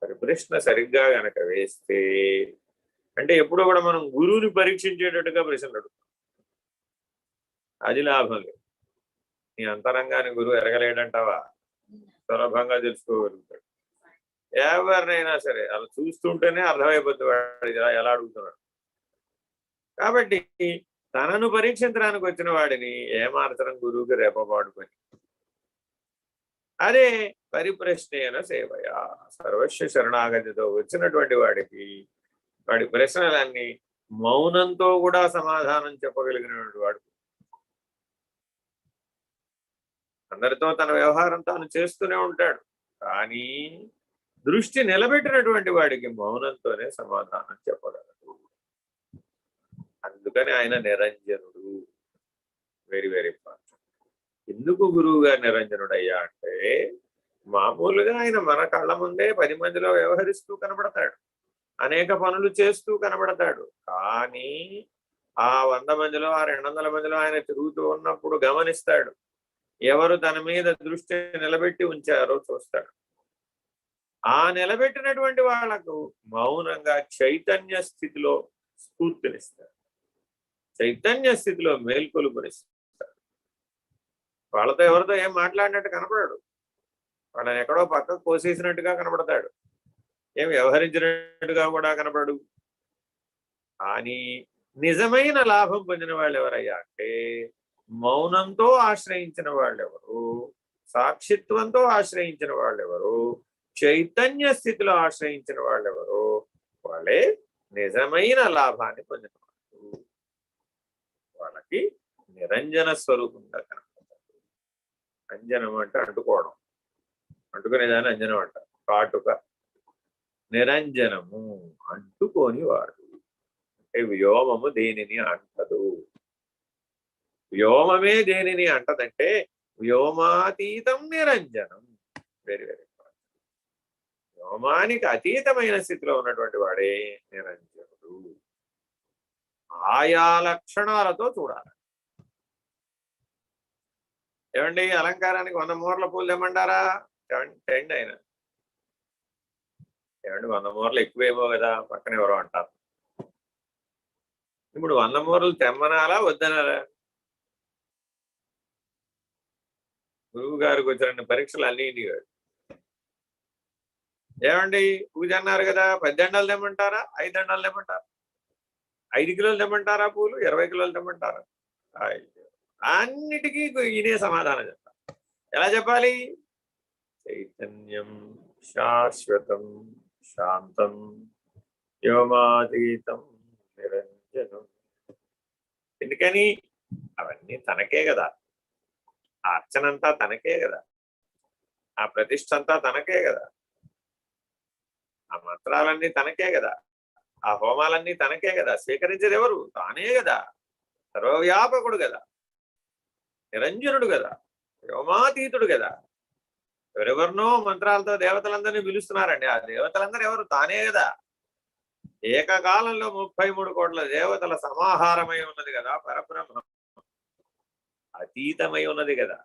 పరిప్రశ్న సరిగ్గా గనక వేస్తే, అంటే ఎప్పుడూ కూడా మనం గురువుని పరీక్షించేటట్టుగా ప్రశ్నలు అడుగుతాం, అది లాభం లేదు. నీ అంతరంగాన్ని గురువు ఎరగలేడంటావా? సులభంగా తెలుసుకోగలుగుతాడు. ఎవరినైనా సరే అలా చూస్తుంటేనే అర్థమైపోతుంది వాడు ఎలా అడుగుతున్నాడు. కాబట్టి తనను పరీక్షించడానికి వచ్చిన వాడిని ఏమార్చడం గురువుకి రేపపాడు పని. అదే పరిప్రశ్నేన సేవయా, సర్వస్వ శరణాగతితో వచ్చినటువంటి వాడికి వాడి ప్రశ్నలన్నీ మౌనంతో కూడా సమాధానం చెప్పగలిగినటువంటి వాడు. అందరితో తన వ్యవహారం తాను చేస్తూనే ఉంటాడు, కానీ దృష్టి నిలబెట్టినటువంటి వాడికి మౌనంతోనే సమాధానం చెప్పగలడు. అందుకని ఆయన నిరంజనుడు. Very very important. ఎందుకు గురువు గారు నిరంజనుడయ్యా అంటే, మామూలుగా ఆయన మన కళ్ళ ముందే 10 మందిలో వ్యవహరిస్తూ కనబడతాడు, అనేక పనులు చేస్తూ కనబడతాడు. కానీ ఆ 100 మందిలో ఆ 200 మందిలో ఆయన తిరుగుతూ ఉన్నప్పుడు గమనిస్తాడు, ఎవరు తన మీద దృష్టి నిలబెట్టి ఉంచారో చూస్తాడు. ఆ నిలబెట్టినటువంటి వాళ్లకు మౌనంగా చైతన్య స్థితిలో స్ఫూర్తినిస్తాడు, చైతన్య స్థితిలో మేల్కొలుపునిస్తాడు. వాళ్ళతో ఎవరితో ఏం మాట్లాడినట్టు కనపడాడు, వాళ్ళని ఎక్కడో పక్కకు కోసేసినట్టుగా కనబడతాడు, ఏం వ్యవహరించినట్టుగా కూడా కనపడు. కానీ నిజమైన లాభం పొందిన వాళ్ళు ఎవరయ్యా అంటే, మౌనంతో ఆశ్రయించిన వాళ్ళెవరు, సాక్షిత్వంతో ఆశ్రయించిన వాళ్ళెవరు, చైతన్య స్థితిలో ఆశ్రయించిన వాళ్ళెవరు, వాళ్ళే నిజమైన లాభాన్ని పొందిన వాళ్ళు. వాళ్ళకి నిరంజన స్వరూపంగా కనపడతారు. అంజనం అంటే అంటుకోవడం, అంటుకునేదాన్ని అంజనం అంటారు. కాటుక. నిరంజనము అంటుకోని వాడు అంటే వ్యోమము దేనిని అంటదు. వ్యోమమే దేనిని అంటదంటే వ్యోమాతీతం నిరంజనం. Very very important. వ్యోమానికి అతీతమైన స్థితిలో ఉన్నటువంటి వాడే నిరంజనుడు. ఆయా లక్షణాలతో చూడాలి. ఏమండి, అలంకారానికి 100 మూరల పూలు తెమ్మంటారా? తెండి ఆయన. ఏమండి 100 మూరలు ఎక్కువేమో కదా, పక్కన ఎవరో అంటారు. ఇప్పుడు 100 మూరలు తెమ్మనాలా వద్దనాలా? గురువు గారికి వచ్చిన పరీక్షలు అన్నీ కాదు. ఏమండి పూజ అన్నారు కదా, 10 దండాలు తెమ్మంటారా, 5 దండాలు తెమ్మంటారా, 5 కిలోలు తెమ్మంటారా, పూలు 20 కిలోలు తెమ్మంటారా? అన్నిటికీ ఈయనే సమాధానం చెప్పాలి. ఎలా చెప్పాలి? చైతన్యం శాశ్వతం శాంతం వ్యోమాతీతం నిరంజనం. ఎందుకని? అవన్నీ తనకే కదా, ఆ అర్చనంతా తనకే కదా, ఆ ప్రతిష్ఠ అంతా తనకే కదా, ఆ మంత్రాలన్నీ తనకే కదా, ఆ హోమాలన్నీ తనకే కదా. స్వీకరించేది ఎవరు? తానే కదా, సర్వవ్యాపకుడు కదా. నిరంజనుడు కదా, వ్యోమాతీతుడు కదా. ఎవరెవరినో మంత్రాలతో దేవతలందరినీ పిలుస్తున్నారండి. ఆ దేవతలందరూ ఎవరు? తానే కదా. ఏకకాలంలో 33 కోట్ల దేవతల సమాహారమై ఉన్నది కదా పరబ్రహ్మం. అతీతమై ఉన్నది కదా.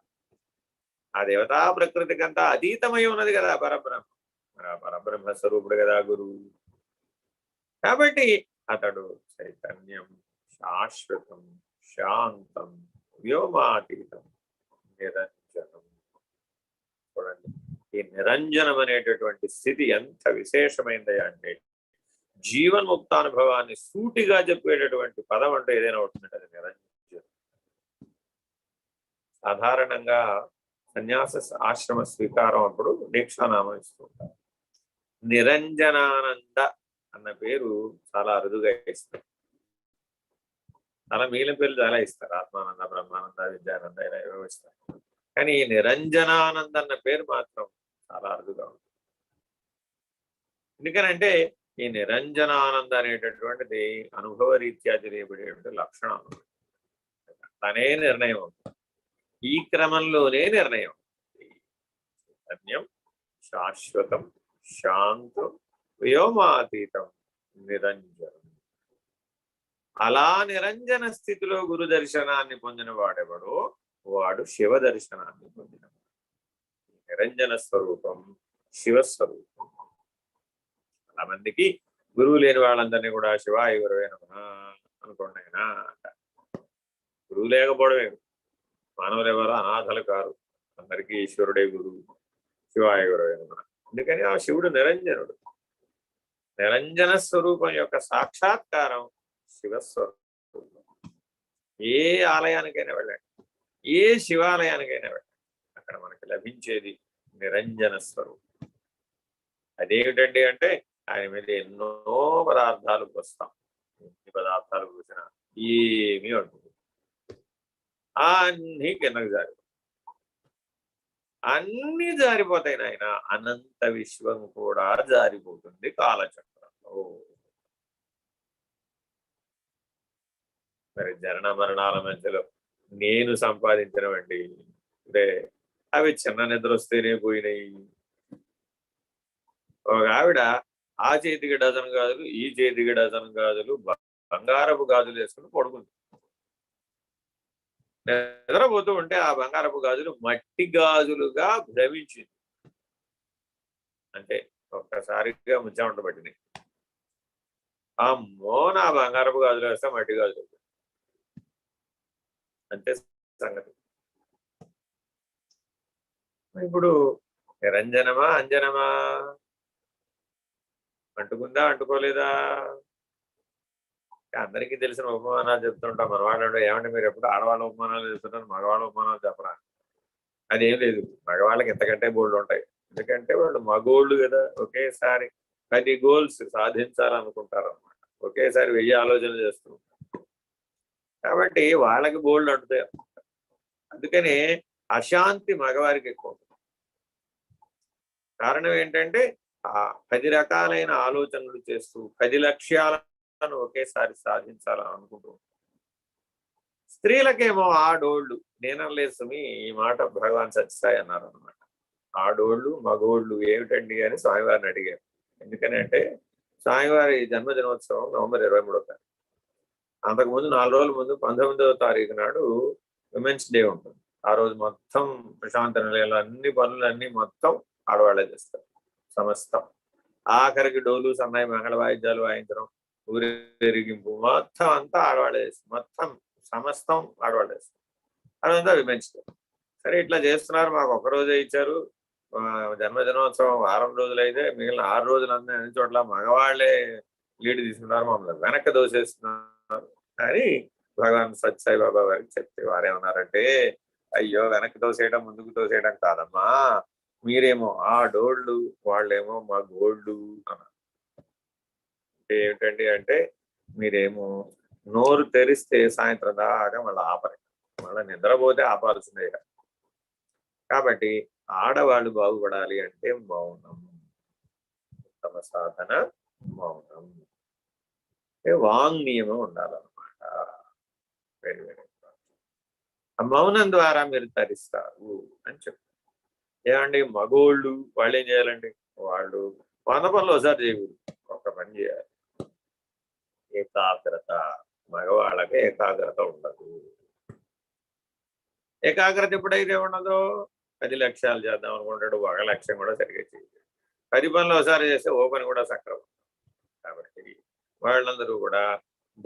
ఆ దేవతా ప్రకృతికంతా అతీతమై ఉన్నది కదా పరబ్రహ్మం. మరి ఆ పరబ్రహ్మ స్వరూపుడు కదా గురువు. కాబట్టి అతడు చైతన్యం, శాశ్వతం, శాంతం, వ్యోమాతీతం, నిరంజనం. చూడండి, ఈ నిరంజనం అనేటటువంటి స్థితి ఎంత విశేషమైంది అంటే, జీవన్ముక్తానుభవాన్ని సూటిగా చెప్పేటటువంటి పదం అంటే ఏదైనా ఉంటుందంటే అది నిరంజనం. సాధారణంగా సన్యాస ఆశ్రమ స్వీకారం అప్పుడు దీక్షానామం ఇస్తూ ఉంటారు. నిరంజనానంద అన్న పేరు చాలా అరుదుగా ఇస్తారు. చాలా మిగిలిన పేర్లు చాలా ఇస్తారు. ఆత్మానంద, బ్రహ్మానంద, విద్యానంద ఇలా ఏవో ఇస్తారు. కానీ ఈ నిరంజనానంద అన్న పేరు మాత్రం చాలా అరుదుగా ఉంటుంది. ఎందుకనంటే ఈ నిరంజనానంద అనేటటువంటిది అనుభవ రీత్యా తెలియబడేటువంటి లక్షణం. తనే నిర్ణయం అవుతుంది. ఈ క్రమంలోనే నిర్ణయం. చైతన్యం, శాశ్వతం, శాంతం, వ్యోమాతీతం, నిరంజనం. అలా నిరంజన స్థితిలో గురు దర్శనాన్ని పొందిన వాడెవడో వాడు శివ దర్శనాన్ని పొందినవాడు. నిరంజన స్వరూపం శివస్వరూపం. చాలా మందికి గురువు లేని వాళ్ళందరినీ కూడా శివాయ గురువే నమః అనుకోండి అయినా అంటారు. గురువు లేకపోవడమే. మానవులు ఎవరు అనాథలు కారు, అందరికీ ఈశ్వరుడే గురువు. శివాయ గురువే నమః. అందుకని ఆ శివుడు నిరంజనుడు. నిరంజన స్వరూపం యొక్క సాక్షాత్కారం శివస్వరూపం. ఏ ఆలయానికైనా వెళ్ళండి, ఏ శివాలయానికైనా వెళ్ళండి, అక్కడ మనకి లభించేది నిరంజన స్వరూపం. అదేమిటండి అంటే ఆయన మీద ఎన్నో పదార్థాలు పోస్తాం. ఎన్ని పదార్థాలు పోసినా ఏమీ ఉంటుంది. అన్నీ కిందకు జారిపోతాయి. అన్నీ జారిపోతాయి నాయన. అనంత విశ్వం కూడా జారిపోతుంది కాలచక్రంలో. మరి జనన మరణాల మధ్యలో నేను సంపాదించినవండి అంటే అవి చిన్న నిద్ర వస్తేనే పోయినాయి. ఒక ఆవిడ ఆ చేతికి డజన్ గాజులు, ఈ చేతికి డజన్ గాజులు, బంగారపు గాజులు వేసుకుని పడుకుంది. నిద్రపోతూ ఉంటే ఆ బంగారపు గాజులు మట్టి గాజులుగా భ్రమించింది. అంటే ఒక్కసారిగా ముచ్చమంట పట్టినాయి. అమ్మో, నా బంగారపు గాజులు వేస్తే మట్టి గాజులు. అంతే సంగతి. ఇప్పుడు నిరంజనమా అంజనమా? అంటుకుందా అంటుకోలేదా? అందరికీ తెలిసిన ఉపమానాలు చెప్తుంటాం. మనవాళ్ళు ఏమంటే మీరు ఎప్పుడు ఆడవాళ్ళ ఉపమానాలు చెప్తుంటారు, మగవాళ్ళ ఉపమానాలు చెప్పరా? అదేం లేదు. మగవాళ్ళకి ఎంతకంటే బోల్డ్ ఉంటాయి. ఎందుకంటే వాళ్ళు మగోళ్ళు కదా. ఒకేసారి 10 గోల్స్ సాధించాలనుకుంటారు అనమాట. ఒకేసారి 1000 ఆలోచనలు చేస్తూ ఉంటారు. కాబట్టి వాళ్ళకి బోల్డ్ అంటుతాయి. అందుకని అశాంతి మగవారికి ఎక్కువ ఉంటుంది. కారణం ఏంటంటే ఆ 10 రకాలైన ఆలోచనలు చేస్తూ 10 లక్ష్యాలను ఒకేసారి సాధించాలని అనుకుంటూ ఉంటారు. స్త్రీలకేమో ఆడోళ్ళు. నేనలేదు సుమి, ఈ మాట భగవాన్ సత్యసాయి అన్నారు అనమాట. ఆడోళ్ళు మగోళ్ళు ఏమిటండి అని స్వామివారిని అడిగారు. ఎందుకని అంటే స్వామివారి జన్మదినోత్సవం నవంబర్ 23వ తారీఖు. అంతకుముందు 4 రోజుల ముందు 19వ తారీఖు నాడు విమెన్స్ డే ఉంటుంది. ఆ రోజు మొత్తం ప్రశాంత నిలయంలో అన్ని పనులు అన్ని మొత్తం ఆడవాళ్లే చేస్తారు. సమస్తం. ఆఖరికి డోలు, సన్నాయి, మంగళ వాయిద్యాలు వాయించడం, ఊరేగింపు మొత్తం అంతా ఆడవాళ్లే చేస్తారు. మొత్తం సమస్తం ఆడవాళ్లే చేస్తారు. అదంతా విమెన్స్ డే. సరే, ఇట్లా చేస్తున్నారు. మాకు ఒక రోజే ఇచ్చారు. జన్మదినోత్సవం వారం రోజులైతే మిగిలిన 6 రోజులు అన్ని చోట్ల మగవాళ్లే లీడ్ తీసుకున్నారు, మమ్మల్ని వెనక్కి దోసేస్తున్నారు అని భగవాన్ సత్యసాయి బాబా వారికి చెప్తే వారేమన్నారంటే, అయ్యో, వెనక్కి తోసేయడం ముందుకు తోసేయడం కాదమ్మా, మీరేమో ఆ డోళ్ళు, వాళ్ళేమో మా గోళ్ళు అన్నారు. అంటే ఏమిటండి అంటే, మీరేమో నోరు తెరిస్తే సాయంత్రం దాకా మళ్ళీ ఆపరే, మళ్ళీ నిద్రపోతే ఆపాల్సిందే. కాబట్టి ఆడవాళ్ళు బాగుపడాలి అంటే మౌనం. ఉత్తమ సాధన మౌనం. వాంగ్ నియమం ఉండాలన్నమాట. వెరీ వెరీ ఆ మౌనం ద్వారా మీరు తరిస్తారు అని చెప్పారు. ఏమండి మగోళ్ళు వాళ్ళు ఏం చేయాలండి? వాళ్ళు 100 పనులు ఒకసారి చేయకూడదు, ఒక పని చేయాలి. ఏకాగ్రత. మగవాళ్ళకి ఏకాగ్రత ఉండదు. ఏకాగ్రత ఎప్పుడైతే ఉండదో 10 లక్ష్యాలు చేద్దాం అనుకుంటాడు, ఒక లక్ష్యం కూడా సరిగ్గా చేయలేదు. 10 పనులు ఒకసారి చేస్తే ఓ పని కూడా సక్రమం. కాబట్టి వాళ్ళందరూ కూడా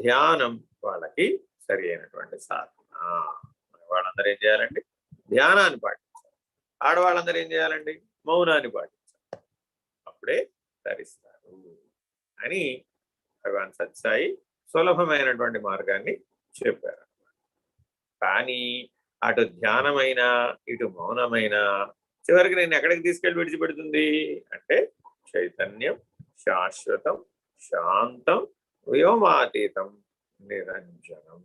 ధ్యానం వాళ్ళకి సరి అయినటువంటి సాధన. వాళ్ళందరూ ఏం చేయాలండి? ధ్యానాన్ని పాటించాలి. ఆడవాళ్ళందరూ ఏం చేయాలండి? మౌనాన్ని పాటించాలి. అప్పుడే ధరిస్తారు అని భగవాన్ సత్సాయి సులభమైనటువంటి మార్గాన్ని చెప్పారు. కానీ అటు ధ్యానమైనా ఇటు మౌనమైనా చివరికి నేను ఎక్కడికి తీసుకెళ్ళి విడిచిపెడుతుంది అంటే చైతన్యం, శాశ్వతం, శాంతం, వ్యోమాతీతం, నిరంజనం.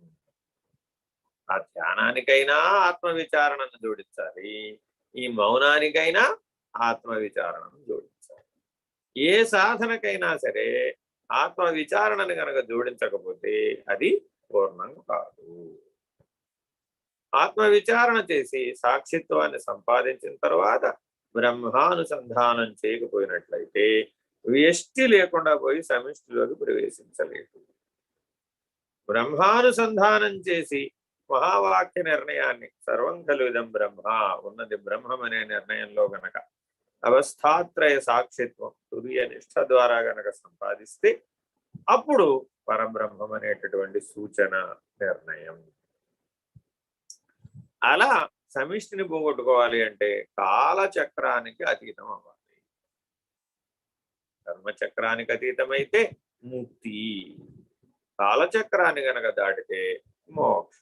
ఆ ధ్యానానికైనా ఆత్మవిచారణను జోడించాలి, ఈ మౌనానికైనా ఆత్మవిచారణను జోడించాలి. ఏ సాధనకైనా సరే ఆత్మవిచారణను కనుక జోడించకపోతే అది పూర్ణం కాదు. ఆత్మవిచారణ చేసి సాక్షిత్వాన్ని సంపాదించిన తర్వాత బ్రహ్మానుసంధానం చేయకపోయినట్లయితే వ్యష్టి లేకుండా పోయి సమిష్టిలోకి ప్రవేశించలేదు. బ్రహ్మానుసంధానం చేసి మహావాక్య నిర్ణయాన్ని సర్వం కలుదం బ్రహ్మ, ఉన్నది బ్రహ్మం అనే నిర్ణయంలో గనక అవస్థాత్రయ సాక్షిత్వం తురియ నిష్ఠ ద్వారా గనక సంపాదిస్తే అప్పుడు పరబ్రహ్మం అనేటటువంటి సూచన నిర్ణయం. అలా సమిష్టిని పోగొట్టుకోవాలి అంటే కాలచక్రానికి అతీతం అవ్వాలి. ధర్మచక్రానికి అతీతమైతే ముక్తి, కాలచక్రాన్ని గనక దాటితే మోక్షం.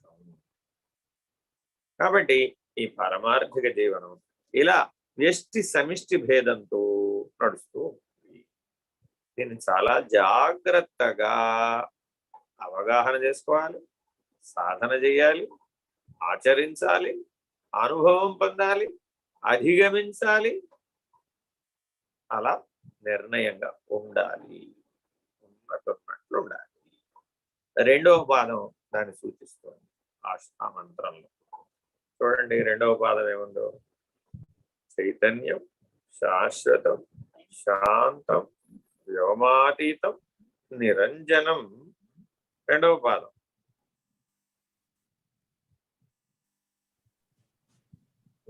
కాబట్టి ఈ పారమార్థిక జీవనం ఇలా వ్యష్టి సమిష్టి భేదంతో నడుస్తూ ఉంటుంది. దీన్ని చాలా జాగ్రత్తగా అవగాహన చేసుకోవాలి, సాధన చేయాలి, ఆచరించాలి, అనుభవం పొందాలి, అధిగమించాలి. అలా నిర్ణయంగా ఉండాలి, ఉన్నట్టున్నట్లు ఉండాలి. రెండవ పాదం దాన్ని సూచిస్తుంది ఆ మంత్రంలో. చూడండి, రెండవ పాదం ఏముందో? చైతన్యం, శాశ్వతం, శాంతం, వ్యోమాతీతం, నిరంజనం. రెండవ పాదం.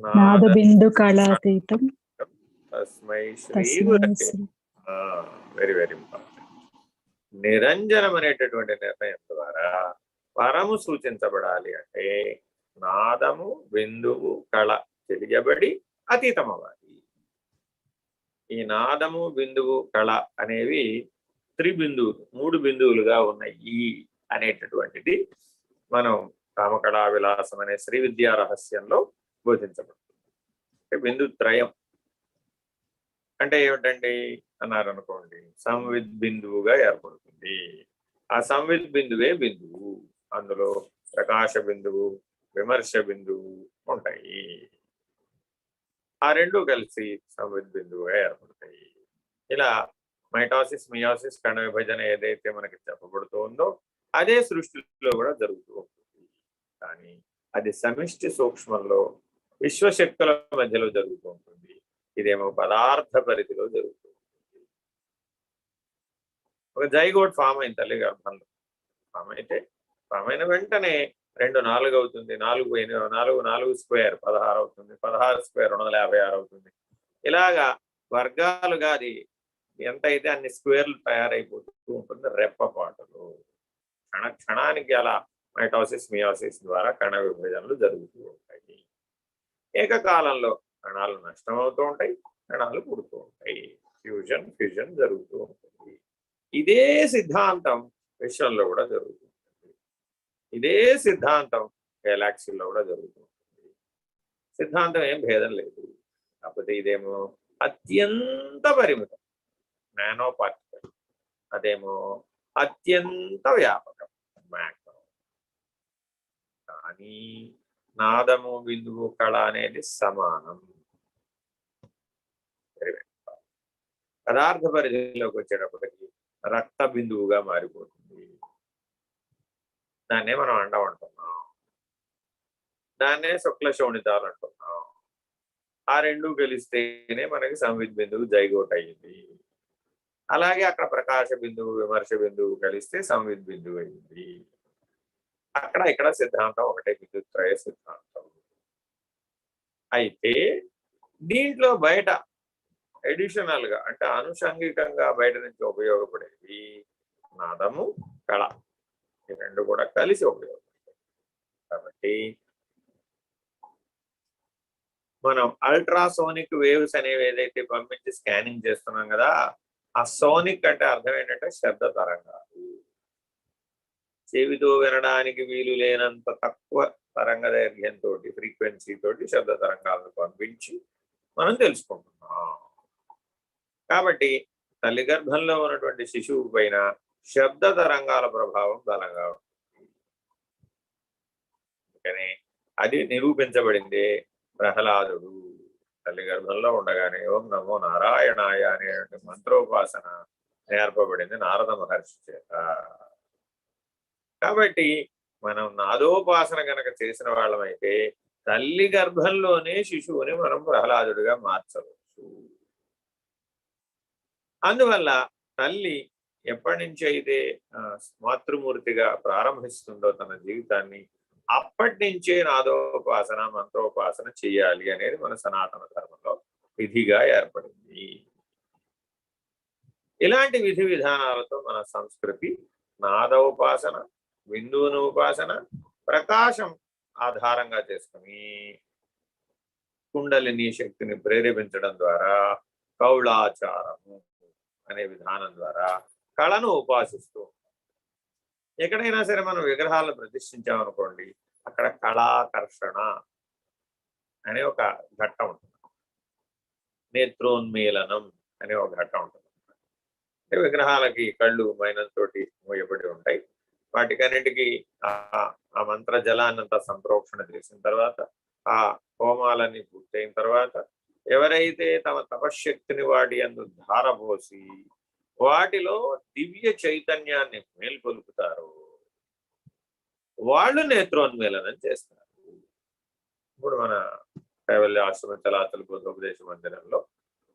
నాదబిందు కళాతీతం తస్మై శ్రీ గురవే. Very very important. నిరంజనం అనేటటువంటి నిర్ణయం ద్వారా పరము సూచించబడాలి అంటే నాదము, బిందువు, కళ తెలియబడి అతీతం అవ్వాలి. ఈ నాదము, బిందువు, కళ అనేవి త్రిబిందువులు, 3 బిందువులుగా ఉన్నాయి అనేటటువంటిది మనం కామకళా విలాసం అనే శ్రీ విద్యా రహస్యంలో బోధించబడుతుంది. బిందుత్రయం అంటే ఏమిటండి అన్నారనుకోండి, సంవిద్ బిందువుగా ఏర్పడుతుంది. ఆ సంవిద్ బిందువే బిందువు. అందులో ప్రకాశ బిందువు, విమర్శ బిందువు ఉంటాయి. ఆ రెండు కలిసి సంవిద్ బిందువుగా ఏర్పడతాయి. ఇలా మైటాసిస్, మియాసిస్, కణ విభజన ఏదైతే మనకి చెప్పబడుతుందో అదే సృష్టిలో కూడా జరుగుతూ ఉంటుంది. కానీ అది సమిష్టి సూక్ష్మంలో విశ్వశక్తుల మధ్యలో జరుగుతూ ఉంటుంది. ఇదేమో పదార్థ పరిధిలో జరుగుతూ ఉంటుంది. ఒక జైగోట్ ఫామ్ అయింది తల్లి గర్భంలో. ఫామ్ అయిన వెంటనే 2 4 అవుతుంది, 4 4 స్క్వేర్ 16 అవుతుంది, 16 స్క్వేర్ 156 అవుతుంది. ఇలాగా వర్గాలుగా అది ఎంత అయితే అన్ని స్క్వేర్లు తయారైపోతూ ఉంటుంది రెప్పపాటులో. క్షణానికి అలా మైటోసిస్, మియోసిస్ ద్వారా కణ విభజనలు జరుగుతూ ఉంటాయి. ఏకకాలంలో కణాలు నష్టమవుతూ ఉంటాయి, కణాలు పుడుతూ ఉంటాయి. ఫ్యూజన్ జరుగుతూ ఉంటుంది. ఇదే సిద్ధాంతం విశ్వంలో కూడా జరుగుతూ ఉంటుంది. ఇదే సిద్ధాంతం గెలాక్సీలో కూడా జరుగుతూ ఉంటుంది. సిద్ధాంతం ఏం భేదం లేదు. కాకపోతే ఇదేమో అత్యంత పరిమితం, నానో పార్టికల్. అదేమో అత్యంత వ్యాపకం, మ్యాక్రో. కానీ నాదము, బిందువు, కళ అనేది సమానం. పదార్థ పరిధిలోకి వచ్చేటప్పటికి రక్త బిందువుగా మారిపోతుంది. దాన్నే మనం అంటున్నాం. దాన్నే శుక్ల శోణితాలు అంటున్నాం. ఆ రెండు కలిస్తేనే మనకి సంవిత్ బిందువు జైగోట్ అయ్యింది. అలాగే అక్కడ ప్రకాశ బిందువు విమర్శ బిందువు కలిస్తే సంవిత్ బిందువు అయింది. అక్కడ ఇక్కడ సిద్ధాంతం ఒకటే, విద్యుత్రయ సిద్ధాంతం. అయితే దీంట్లో బయట అడిషనల్ గా అంటే అనుషంగికంగా బయట నుంచి ఉపయోగపడేవి నాదము, కళ, ఈ రెండు కూడా కలిసి ఉపయోగపడతాయి. కాబట్టి మనం అల్ట్రాసోనిక్ వేవ్స్ అనేవి ఏదైతే పంపించి స్కానింగ్ చేస్తున్నాం కదా, ఆ సోనిక్ అంటే అర్థం ఏంటంటే శబ్ద తరంగాలు. చెవితో వినడానికి వీలు లేనంత తక్కువ తరంగ దైర్ఘ్యంతో, ఫ్రీక్వెన్సీ తోటి శబ్ద తరంగాలను పంపించి మనం తెలుసుకుంటున్నాం. కాబట్టి తల్లి గర్భంలో ఉన్నటువంటి శిశువు పైన శబ్ద తరంగాల ప్రభావం బలంగా ఉంటుంది. అందుకని అది నిరూపించబడింది. ప్రహ్లాదుడు తల్లి గర్భంలో ఉండగానే ఓం నమో నారాయణాయ అనే మంత్రోపాసన నేర్పబడింది నారద మహర్షి చేత. కాబట్టి మనం నాదోపాసన గనక చేసిన వాళ్ళమైతే తల్లి గర్భంలోనే శిశువుని మనం ప్రహ్లాదుడిగా మార్చవచ్చు. అందువల్ల తల్లి ఎప్పటి నుంచి అయితే మాతృమూర్తిగా ప్రారంభిస్తుందో తన జీవితాన్ని, అప్పటి నుంచే నాదోపాసన మంత్రోపాసన చేయాలి అనేది మన సనాతన ధర్మంలో విధిగా ఏర్పడింది. ఇలాంటి విధి విధానాలతో మన సంస్కృతి నాదోపాసన, బిందువును ఉపాసన, ప్రకాశం ఆధారంగా చేసుకుని కుండలిని శక్తిని ప్రేరేపించడం ద్వారా కౌళాచారము అనే విధానం ద్వారా కళను ఉపాసిస్తూ ఉంటాం. ఎక్కడైనా సరే మనం విగ్రహాలను ప్రతిష్ఠించామనుకోండి, అక్కడ కళాకర్షణ అనే ఒక ఘట్టం ఉంటుంది, నేత్రోన్మీలనం అనే ఒక ఘట్టం ఉంటుంది. అంటే విగ్రహాలకి కళ్ళు మైనంతో మూయబడి ఉంటాయి. వాటికన్నిటికీ ఆ మంత్ర జలాన్నంతా సంప్రోక్షణ చేసిన తర్వాత, ఆ హోమాలన్నీ పూర్తయిన తర్వాత, ఎవరైతే తమ తపశ్శక్తిని వాటి అందు ధారపోసి వాటిలో దివ్య చైతన్యాన్ని మేల్కొలుపుతారు, వాళ్ళు నేత్రోన్మీలనం చేస్తారు. ఇప్పుడు మన కైవల్య ఆశ్రమ చలాతల బోధోపదేశ మందిరంలో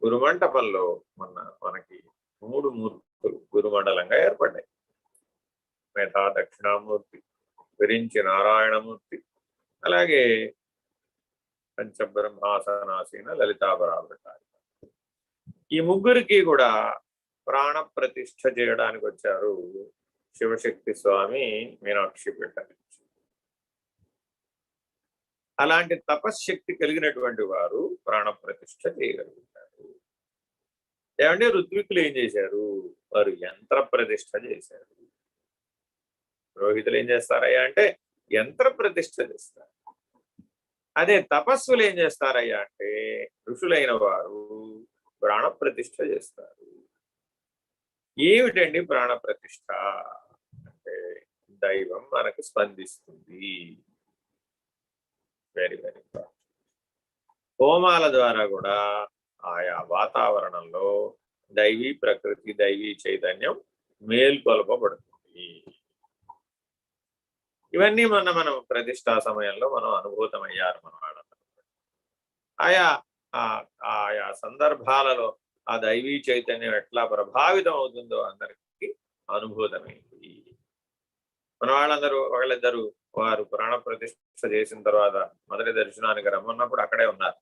గురుమంటపంలో మనకి 3 మూర్తులు గురుమండలంగా ఏర్పడ్డాయి. మేధా దక్షిణామూర్తి, విరించి నారాయణమూర్తి, అలాగే పంచబ్రహ్మాసనాసీన లలితాపరాభటారి. ఈ ముగ్గురికి కూడా ప్రాణ ప్రతిష్ఠ చేయడానికి వచ్చారు శివశక్తి స్వామి మీనాక్షి పీఠ నుంచి. అలాంటి తపశ్శక్తి కలిగినటువంటి వారు ప్రాణ ప్రతిష్ఠ చేయగలుగుతారు. ఏమంటే ఋత్వికులు ఏం చేశారు? వారు యంత్ర ప్రతిష్ఠ చేశారు. పురోహితులు ఏం చేస్తారయ్యా అంటే యంత్ర ప్రతిష్ఠ చేస్తారు. అదే తపస్సులు ఏం చేస్తారయ్యా అంటే ఋషులైన వారు ప్రాణ ప్రతిష్ఠ చేస్తారు. ఏమిటండి ప్రాణ ప్రతిష్ఠ అంటే? దైవం మనకు స్పందిస్తుంది. Very very important. హోమాల ద్వారా కూడా ఆయా వాతావరణంలో దైవీ ప్రకృతి, దైవీ చైతన్యం మేల్కొల్పబడుతుంది. ఇవన్నీ మనం ప్రతిష్టా సమయంలో మనం అనుభూతమయ్యారు మన వాళ్ళందరూ. ఆయా సందర్భాలలో ఆ దైవీ చైతన్యం ఎట్లా ప్రభావితం అవుతుందో అందరికీ అనుభూతమైంది. మన వాళ్ళందరూ ఒకళ్ళిద్దరు వారు ప్రాణ ప్రతిష్ఠ చేసిన తర్వాత మొదటి దర్శనానికి రమ్మన్నప్పుడు అక్కడే ఉన్నారు.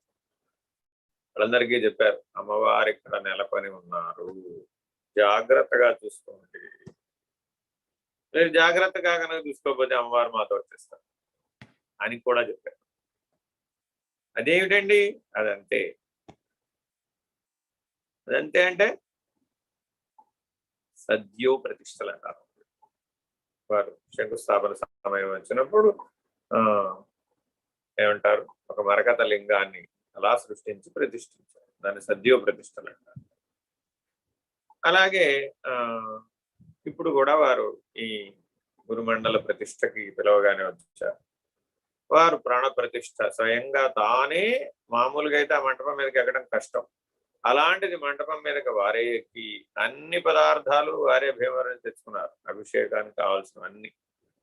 వాళ్ళందరికీ చెప్పారు, అమ్మవారి ఇక్కడ నెలకొని ఉన్నారు, జాగ్రత్తగా చూసుకోండి. మీరు జాగ్రత్తగా కనుక చూసుకోకపోతే అమ్మవారు మాతో వచ్చేస్తారు అని కూడా చెప్పారు. అదేమిటండి? అదంతే అంటే సద్యో ప్రతిష్టలు అంటారు. వారు శంకుస్థాపన సమయం వచ్చినప్పుడు ఏమంటారు, ఒక మరకత లింగాన్ని అలా సృష్టించి ప్రతిష్ఠించారు. దాన్ని సద్యో ప్రతిష్టలు అంటారు. అలాగే ఇప్పుడు కూడా వారు ఈ గురుమండల ప్రతిష్టకి పిలవగానే వచ్చారు. వారు ప్రాణ ప్రతిష్ఠ స్వయంగా తానే, మామూలుగా అయితే ఆ మంటపం మీదకి ఎక్కడం కష్టం, అలాంటిది మంటపం మీదకి వారే ఎక్కి అన్ని పదార్థాలు వారే భీమవరం తెచ్చుకున్నారు. అభిషేకానికి కావాల్సినవన్నీ,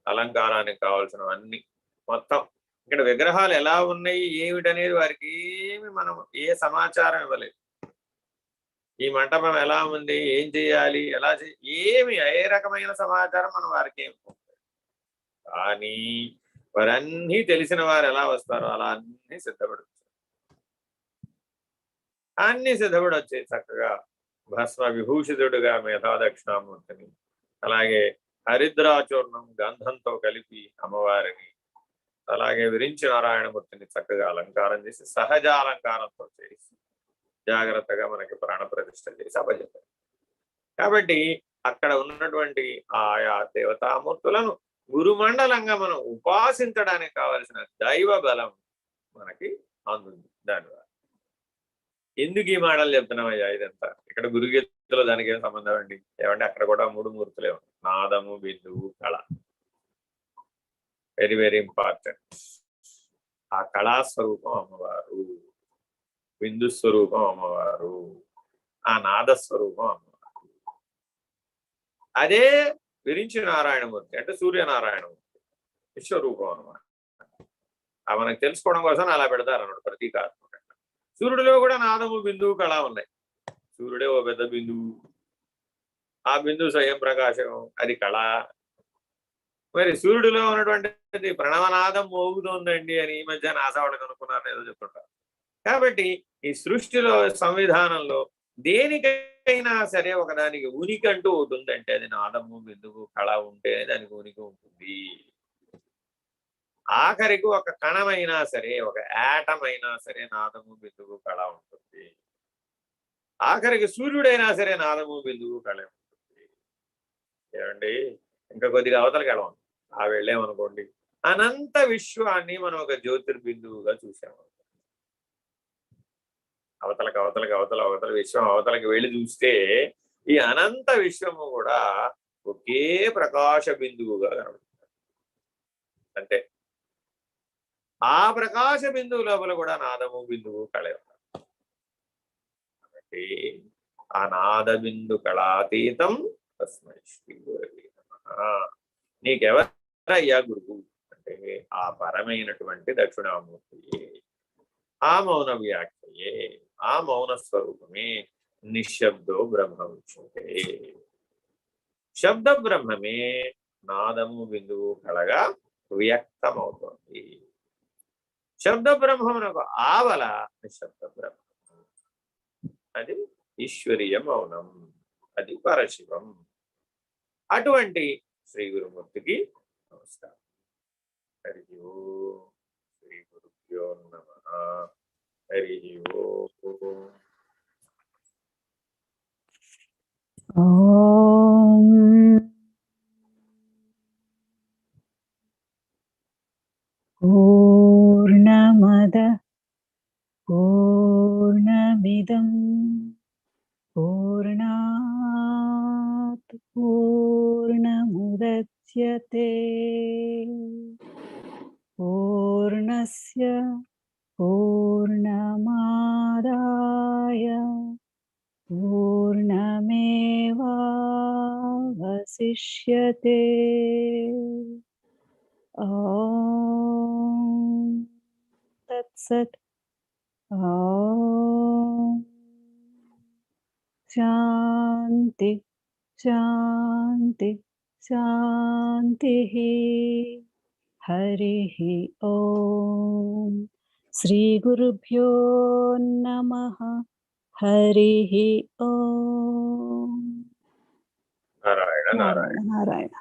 అలంకారానికి కావాల్సినవన్నీ మొత్తం ఇక్కడ విగ్రహాలు ఎలా ఉన్నాయి ఏమిటనేది వారికి ఏమి మనం ఏ సమాచారం ఇవ్వలేదు. ఈ మంటపం ఎలా ఉంది, ఏం చేయాలి, ఎలా ఏమి ఏ రకమైన సమాచారం మనం వారికి ఏమి. కానీ వారన్నీ తెలిసిన వారు ఎలా వస్తారో అలా అన్నీ సిద్ధపడి వచ్చాయి చక్కగా. భస్మ విభూషితుడుగా మేధా దక్షిణామూర్తిని, అలాగే హరిద్రాచూర్ణం గంధంతో కలిపి అమ్మవారిని, అలాగే విరించి నారాయణమూర్తిని చక్కగా అలంకారం చేసి సహజ అలంకారంతో చేసి జాగ్రత్తగా మనకి ప్రాణ ప్రతిష్ఠ చేసి అప్పచెప్పారు. కాబట్టి అక్కడ ఉన్నటువంటి ఆయా దేవతామూర్తులను గురుమండలంగా మనం ఉపాసించడానికి కావలసిన దైవ బలం మనకి అందుంది. దానివల్ల ఎందుకు ఈ మాటలు చెప్తున్నామయ్యా ఇదంతా? ఇక్కడ గురుగీతలో దానికి ఏం సంబంధం అండి? ఏమంటే అక్కడ కూడా 3 మూర్తులే ఉన్నాయి, నాదము, బిందువు, కళ. Very very important. ఆ కళాస్వరూపం అమ్మవారు, బిందు స్వరూపం అమ్మవారు, ఆ నాదస్వరూపం అమ్మవారు. అదే విరించి నారాయణమూర్తి అంటే సూర్యనారాయణమూర్తి విశ్వరూపం అన్నమాట. ఆ మనకు తెలుసుకోవడం కోసం అలా పెడతారు అన్నమాట ప్రతీకాత్మకంగా. సూర్యుడిలో కూడా నాదము, బిందువు, కళ ఉన్నాయి. సూర్యుడే ఓ పెద్ద బిందువు, ఆ బిందువు స్వయం ప్రకాశం, అది కళ. మరి సూర్యుడిలో ఉన్నటువంటి ప్రణవనాదం మోగుతోందండి అని ఈ మధ్య నాసా వాళ్ళు కనుక్కున్నారని ఏదో చెప్తుంటారు. కాబట్టి ఈ సృష్టిలో సంవిధానంలో దేనికైనా సరే ఒకదానికి ఉనికి అంటూ ఒకటి ఉందంటే అది నాదము, బిందువు, కళ ఉంటేనే దానికి ఉనికి ఉంటుంది. ఆఖరికి ఒక కణమైనా సరే, ఒక యాటం అయినా సరే నాదము, బిందువు, కళ ఉంటుంది. ఆఖరికి సూర్యుడైనా సరే నాదము, బిందువు, కళ ఉంటుంది. ఏమండి, ఇంకా కొద్దిగా అవతలకి వెళ్ళం. ఆ వెళ్ళామనుకోండి అనంత విశ్వాన్ని మనం ఒక జ్యోతిర్బిందువుగా చూసాము. అవతల విశ్వం అవతలకి వెళ్ళి చూస్తే ఈ అనంత విశ్వము కూడా ఒకే ప్రకాశ బిందువుగా కనబడుతుంది. అంటే ఆ ప్రకాశ బిందువు లోపల కూడా నాదము, బిందువు, కళ. కాబట్టి ఆ నాద బిందు కళాతీతం తస్మై శ్రీ గురవే నమః. నీకెవరయ్యా గురువు అంటే ఆ పరమైనటువంటి దక్షిణామూర్తి, ఆ మౌన వ్యాఖ్యయే, ఆ మౌన స్వరూపమే నిశ్శబ్దో బ్రహ్మ ఉచ్యతే. శబ్ద బ్రహ్మమే నాదము, బిందువు, కళగా వ్యక్తమవుతోంది. శబ్ద బ్రహ్మమునకు ఆవల నిశ్శబ్ద బ్రహ్మ, అది ఈశ్వరీయ మౌనం, అది పరశివం. అటువంటి శ్రీ గురుమూర్తికి నమస్కారం. హరి ఓం. శ్రీ గురుభ్యో నమః. హరి ఓం. పూర్ణమద పూర్ణమిదం పూర్ణాత్ పూర్ణముదచ్యతే పూర్ణస్య పూర్ణమాదాయ పూర్ణమేవావశిష్యతే. ఓం తత్సత్. ఓం శాంతి శాంతి శాంతి. హరి ఓం. శ్రీ గురుభ్యో నమః. హరి ఓం. నారాయణ నారాయణ. నారాయణ నారాయణ.